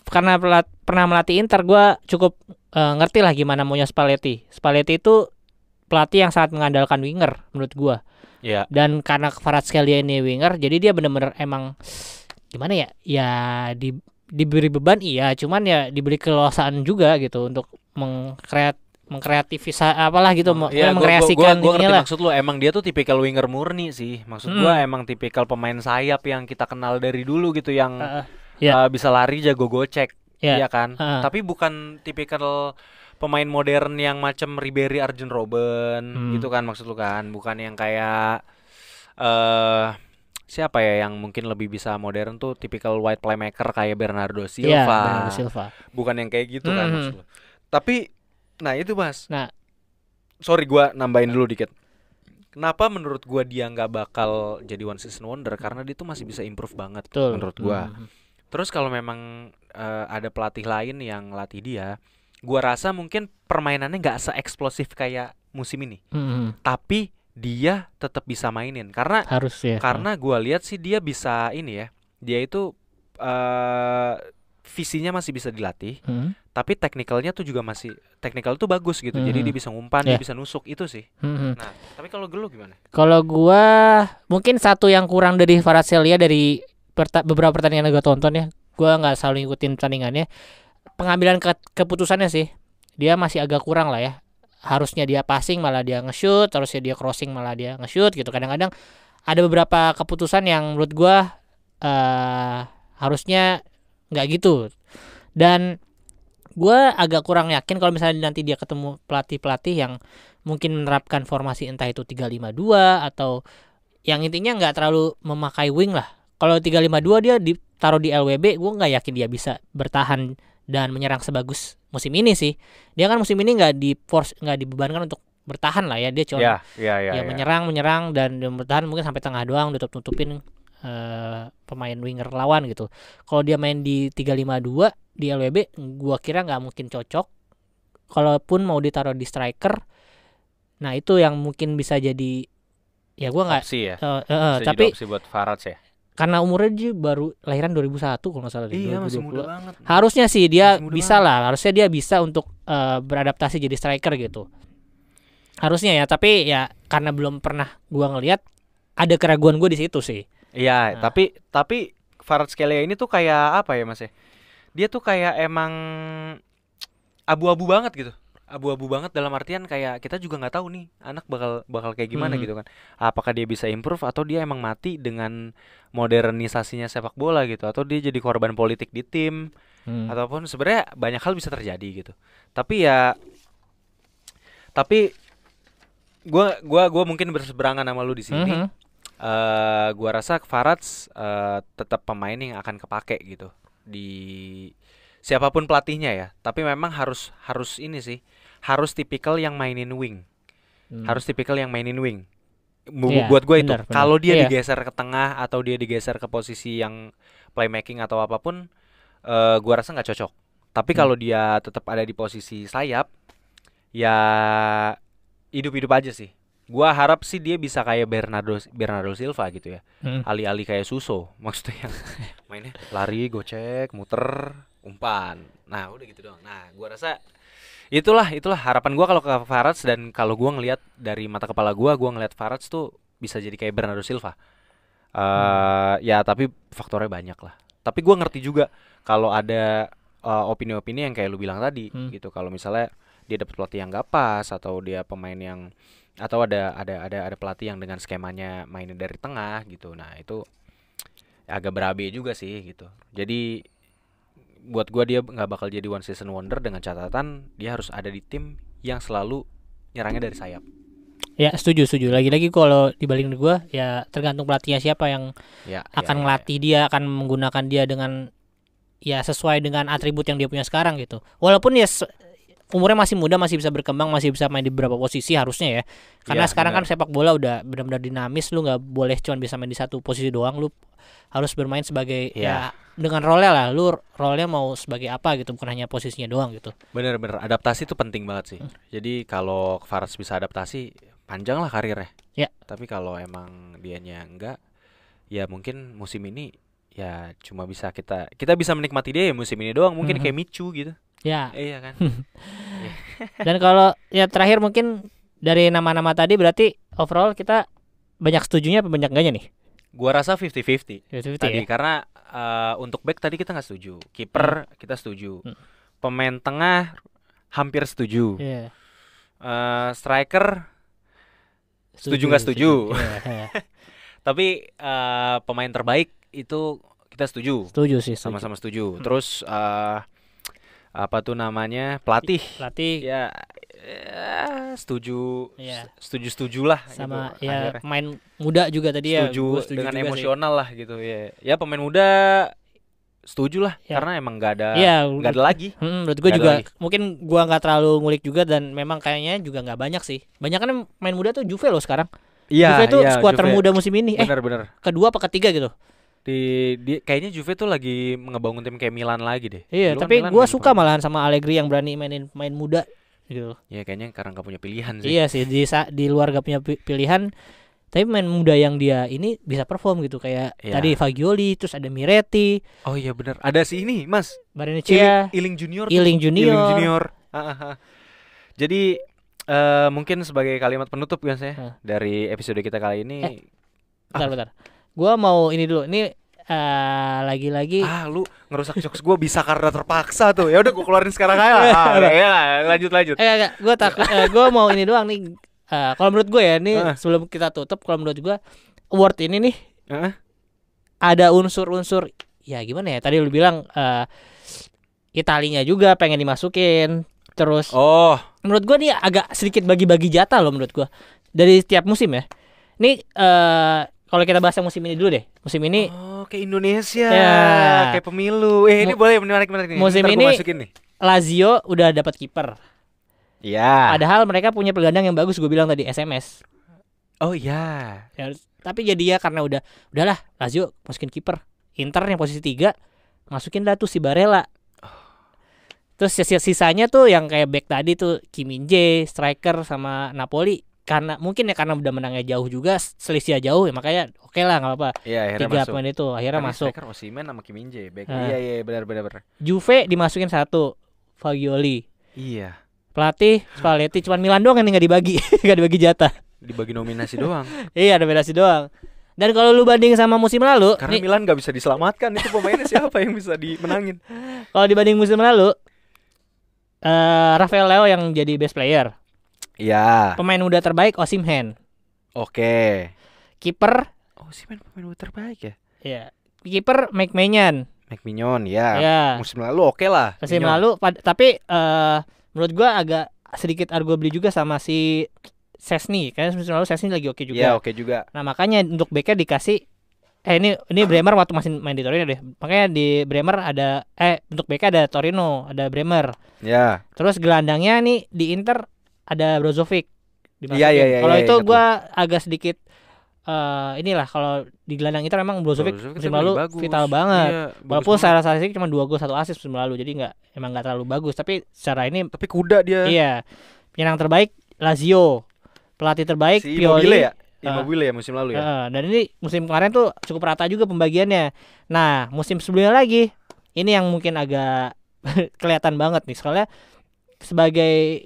Karena pernah melatih Inter, gue cukup ngerti lah gimana maunya Spalletti. Spalletti itu pelatih yang sangat mengandalkan winger menurut gue. Yeah. Dan karena Kvaratskhelia ini winger, jadi dia benar-benar emang gimana ya? Ya diberi beban iya, cuman ya diberi keleluasaan juga gitu untuk mengkreatifisa apalah gitu, mengkreasikan gua ngerti maksud lu. Emang dia tuh tipikal winger murni sih. Maksud gua emang tipikal pemain sayap yang kita kenal dari dulu gitu, yang bisa lari, jago gocek. Iya kan? Tapi bukan tipikal pemain modern yang macam Ribéry, Arjen Robben gitu kan maksud lu kan? Bukan yang kayak siapa ya yang mungkin lebih bisa modern tuh, tipikal wide playmaker kayak Bernardo Silva. Bukan yang kayak gitu kan maksud lu. Tapi nah itu Mas. Nah, sorry gua nambahin dulu dikit. Kenapa menurut gua dia nggak bakal jadi one season wonder? Karena dia tuh masih bisa improve banget. Betul. Menurut gua. Terus kalau memang ada pelatih lain yang latih dia, gua rasa mungkin permainannya nggak se-eksplosif kayak musim ini. Tapi dia tetap bisa mainin karena karena gua lihat sih dia bisa ini ya. Dia itu visinya masih bisa dilatih, tapi teknikalnya tuh juga masih teknikal tuh bagus gitu. Jadi dia bisa ngumpan, dia bisa nusuk itu sih. Nah, tapi kalau lu gimana? Kalau gua mungkin satu yang kurang dari Kvaratskhelia dari beberapa pertandingan yang gue tonton ya, gua nggak selalu ngikutin pertandingannya. Pengambilan keputusannya sih, dia masih agak kurang lah ya. Harusnya dia passing malah dia nge-shoot, harusnya dia crossing malah dia nge-shoot gitu. Kadang-kadang ada beberapa keputusan yang menurut gua harusnya nggak gitu. Dan gue agak kurang yakin kalau misalnya nanti dia ketemu pelatih-pelatih yang mungkin menerapkan formasi entah itu 3-5-2 atau yang intinya nggak terlalu memakai wing lah. Kalau 3-5-2 dia ditaruh di LWB, gue nggak yakin dia bisa bertahan dan menyerang sebagus musim ini sih. Dia kan musim ini nggak dibebankan untuk bertahan lah ya. Dia cuma menyerang dan bertahan mungkin sampai tengah doang, tutupin pemain winger lawan gitu. Kalau dia main di 3-5-2 di LWB, gua kira nggak mungkin cocok. Kalaupun mau ditaruh di striker, nah itu yang mungkin bisa jadi ya gua nggak opsi ya. Tapi opsi buat Farad ya. Karena umurnya dia baru lahiran 2001 kalau nggak salah. Iya, masih muda banget. Harusnya sih dia bisa lah. Harusnya dia bisa untuk beradaptasi jadi striker gitu. Harusnya ya, tapi ya karena belum pernah gua ngelihat, ada keraguan gua di situ sih. Iya, tapi Kvaratskhelia ini tuh kayak apa ya Mas ya? Dia tuh kayak emang abu-abu banget gitu. abu-abu banget, dalam artian kayak kita juga nggak tahu nih anak bakal kayak gimana gitu kan. Apakah dia bisa improve atau dia emang mati dengan modernisasinya sepak bola gitu, atau dia jadi korban politik di tim, ataupun sebenarnya banyak hal bisa terjadi gitu. Tapi gua mungkin berseberangan sama lu di sini. Gua rasa Farats tetap pemain yang akan kepake gitu di siapapun pelatihnya ya. Tapi memang harus ini sih, harus tipikal yang mainin wing. Harus tipikal yang mainin wing. Buat gue itu, kalau dia digeser ke tengah atau dia digeser ke posisi yang playmaking atau apapun, gue rasa nggak cocok. Tapi kalau dia tetap ada di posisi sayap, ya hidup-hidup aja sih. Gue harap sih dia bisa kayak Bernardo Silva gitu ya, alih-alih kayak Suso, maksudnya yang mainnya lari, gocek, muter, umpan. Nah udah gitu doang. Nah gue rasa itulah harapan gue kalau ke Farats. Dan kalau gue ngelihat dari mata kepala gue ngelihat Farats tuh bisa jadi kayak Bernardo Silva. Ya tapi faktornya banyak lah. Tapi gue ngerti juga kalau ada opini-opini yang kayak lu bilang tadi gitu. Kalau misalnya dia dapat pelatih yang gak pas, atau dia pemain yang, atau ada pelatih yang dengan skemanya mainnya dari tengah gitu. Nah itu agak berabe juga sih gitu. Jadi buat gue dia nggak bakal jadi one season wonder, dengan catatan dia harus ada di tim yang selalu nyerangnya dari sayap. Ya setuju. Lagi-lagi kalau dibanding gue ya tergantung pelatihnya siapa yang akan ngelatih dia, akan menggunakan dia dengan ya sesuai dengan atribut yang dia punya sekarang gitu. Walaupun ya umurnya masih muda, masih bisa berkembang, masih bisa main di beberapa posisi harusnya ya. Karena sekarang kan sepak bola udah benar-benar dinamis, lu nggak boleh cuma bisa main di satu posisi doang, lu harus bermain sebagai ya dengan role-nya lah. Lu role-nya mau sebagai apa gitu, bukan hanya posisinya doang gitu. Bener-bener adaptasi itu penting banget sih. Jadi kalau Farats bisa adaptasi, panjang lah karirnya. Ya. Tapi kalau emang dianya enggak, ya mungkin musim ini ya cuma bisa kita bisa menikmati dia ya musim ini doang. Mungkin kayak Michu gitu. Ya. Iya kan. Dan kalau ya terakhir mungkin dari nama-nama tadi berarti overall kita banyak setujunya apa banyak enggaknya nih? Gua rasa 50-50 tadi ya? Karena untuk back tadi kita nggak setuju, kiper kita setuju, pemain tengah hampir setuju, striker setuju nggak setuju. Tapi pemain terbaik itu kita setuju. Setuju sih. Sama-sama setuju. Terus apa tuh namanya, pelatih ya setuju lah sama gitu, ya pemain muda juga tadi setuju dengan emosional lah gitu ya pemain muda setuju lah karena emang nggak ada lagi. Menurut gue juga lagi. Mungkin gue nggak terlalu ngulik juga, dan memang kayaknya juga nggak banyak sih. Banyak kan main muda tuh Juve loh sekarang. Juve tuh skuad termuda musim ini. Bener. Kedua apa ketiga gitu. Di kayaknya Juve tuh lagi ngebangun tim kayak Milan lagi deh. Iya, dulu tapi gue suka malahan sama Allegri yang berani mainin main muda gitu. Ya kayaknya karena gak punya pilihan sih. Iya sih, di luar gak punya pilihan, tapi main muda yang dia ini bisa perform gitu. Kayak tadi Fagioli, terus ada Miretti. Oh iya benar. Ada si ini, Mas. Barrenechea, Iling Junior. Jadi mungkin sebagai kalimat penutup kan saya dari episode kita kali ini. Bentar. Gua mau ini dulu. Ini lagi-lagi. Lu ngerusak jokes gue bisa karena terpaksa tuh. Ya udah gue keluarin sekarang aja. Lanjut. Gue takut. Gue mau ini doang nih. Kalau menurut gue ya, ini sebelum kita tutup, kalau menurut gue award ini nih ada unsur-unsur. Ya gimana ya? Tadi lu bilang Italinya juga pengen dimasukin. Terus. Menurut gue nih agak sedikit bagi-bagi jatah loh menurut gue dari setiap musim ya. Ini kalau kita bahas yang musim ini dulu deh. Musim ini kayak Indonesia, kayak pemilu. Ini boleh menarik nih. Musim ini Lazio udah dapat kiper. Iya. Padahal mereka punya pelandang yang bagus, gue bilang tadi SMS. Oh iya. Ya, tapi jadi ya karena udahlah Lazio masukin kiper. Inter yang posisi 3 masukin dah tuh si Barella. Terus sisanya tuh yang kayak back tadi tuh Kim Min-jae, striker sama Napoli. Karena udah menangnya jauh juga, selisih jauh ya, makanya oke lah nggak apa. Iya, 3 pemain itu akhirnya masuk. Striker Osimhen sama Kim Min-jae. Iya benar. Juve dimasukin 1 Fagioli. Iya. Pelatih Spalletti, cuman Milan doang yang nggak dibagi, nggak dibagi jatah. Dibagi nominasi doang. Iya, ada nominasi doang. Dan kalau lu banding sama musim lalu, karena Milan nggak bisa diselamatkan, itu pemainnya siapa yang bisa dimenangin? Kalau dibanding musim lalu, Rafael Leo yang jadi best player. Ya. Pemain muda terbaik Osimhen. Oke. Kiper Osimhen pemain muda terbaik ya? Iya. Kiper McMahon. Ya. Musim lalu oke lah. Musim lalu tapi menurut gua agak sedikit arguably juga sama si Szczęsny. Kayaknya musim lalu Szczęsny lagi oke juga. Iya, oke juga. Nah, makanya untuk backnya dikasih ini Bremer waktu masih main di Torino deh. Makanya di Bremer ada untuk backnya ada Torino, ada Bremer. Ya. Terus gelandangnya nih di Inter ada Brozovic. Iya. Kalau itu gua agak sedikit inilah kalau di gelandang Inter memang Brozovic musim lalu vital banget. Iya, walaupun secara statistik cuma 2 gol 1 assist musim lalu, jadi emang nggak terlalu bagus. Tapi secara ini kuda dia. Iya. Penyerang terbaik Lazio. Pelatih terbaik si Pioli. Immobile ya musim lalu ya. Dan ini musim kemarin tuh cukup rata juga pembagiannya. Nah, musim sebelumnya lagi ini yang mungkin agak kelihatan banget nih. Soalnya sebagai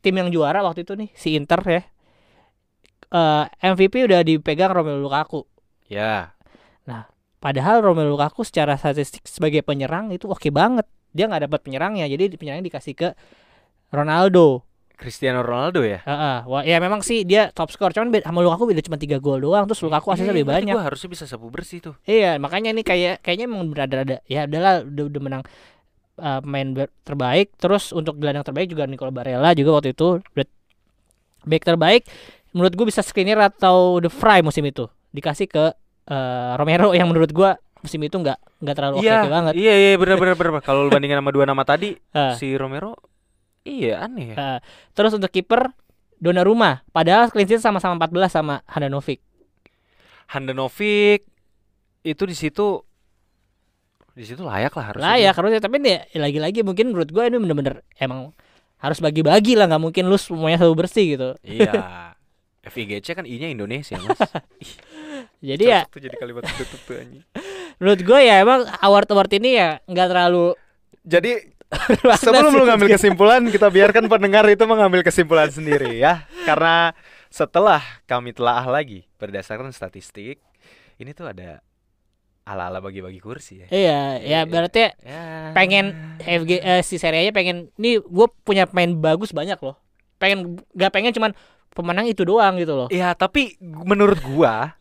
tim yang juara waktu itu nih si Inter ya. MVP udah dipegang Romelu Lukaku. Ya. Nah, padahal Romelu Lukaku secara statistik sebagai penyerang itu oke banget. Dia nggak dapat penyerangnya, jadi penyerangnya dikasih ke Ronaldo. Cristiano Ronaldo ya? Wah, ya memang sih dia top skor, cuman sama Lukaku beda cuma 3 gol doang, terus Lukaku asisnya lebih banyak. Gua harusnya bisa sapu bersih tuh. Iya, makanya ini kayaknya emang berada ya udahlah udah menang pemain terbaik, terus untuk gelandang terbaik juga Nicolo Barella juga waktu itu. Back terbaik menurut gue bisa Skriniar atau De Vrij musim itu. Dikasih ke Romero yang menurut gue musim itu nggak terlalu oke banget. Iya benar. Kalau bandingin sama dua nama tadi, si Romero iya aneh ya. Terus untuk kiper Donnarumma, padahal clean sheet sama-sama 14 sama Handanovic itu di situ layak lah harusnya. Layak harusnya, tapi nih lagi-lagi mungkin menurut gue ini bener-bener emang harus bagi-bagi lah, nggak mungkin lu semuanya selalu bersih gitu. Iya. FIGC kan I-nya Indonesia, Mas. Jadi ya itu jadi kalimat tutup tuh anjing. Menurut gue ya emang award ini ya nggak terlalu. Jadi sebelum lu ngambil kesimpulan, kita biarkan pendengar itu mengambil kesimpulan sendiri ya. Karena setelah kami telaah lagi berdasarkan statistik, ini tuh ada ala-ala bagi-bagi kursi ya. Iya, ya berarti pengen si Serie A pengen nih gue punya pemain bagus banyak loh. Gak pengen cuman pemenang itu doang gitu loh. Iya, tapi menurut gua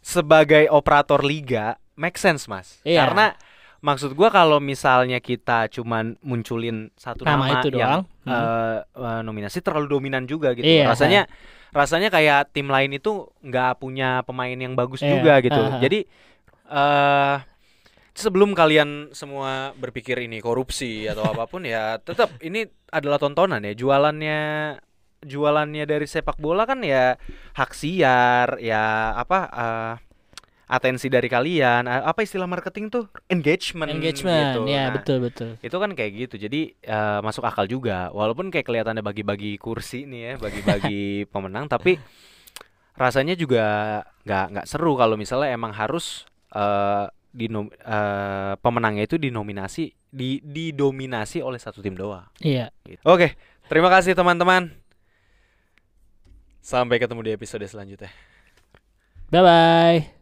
sebagai operator liga make sense, Mas. Iya. Karena maksud gua kalau misalnya kita cuman munculin satu nama itu yang nominasi terlalu dominan juga gitu. Iya. Rasanya kayak tim lain itu nggak punya pemain yang bagus juga gitu. Jadi sebelum kalian semua berpikir ini korupsi atau apapun ya, tetap ini adalah tontonan ya. Jualannya dari sepak bola kan ya hak siar, ya atensi dari kalian, apa istilah marketing tuh, engagement gitu. Ya, betul. Itu kan kayak gitu. Jadi masuk akal juga. Walaupun kayak kelihatannya bagi-bagi kursi nih ya, bagi-bagi pemenang, tapi rasanya juga nggak seru kalau misalnya emang harus pemenangnya itu didominasi oleh satu tim doang. Iya. Gitu. Oke, terima kasih teman-teman. Sampai ketemu di episode selanjutnya. Bye bye.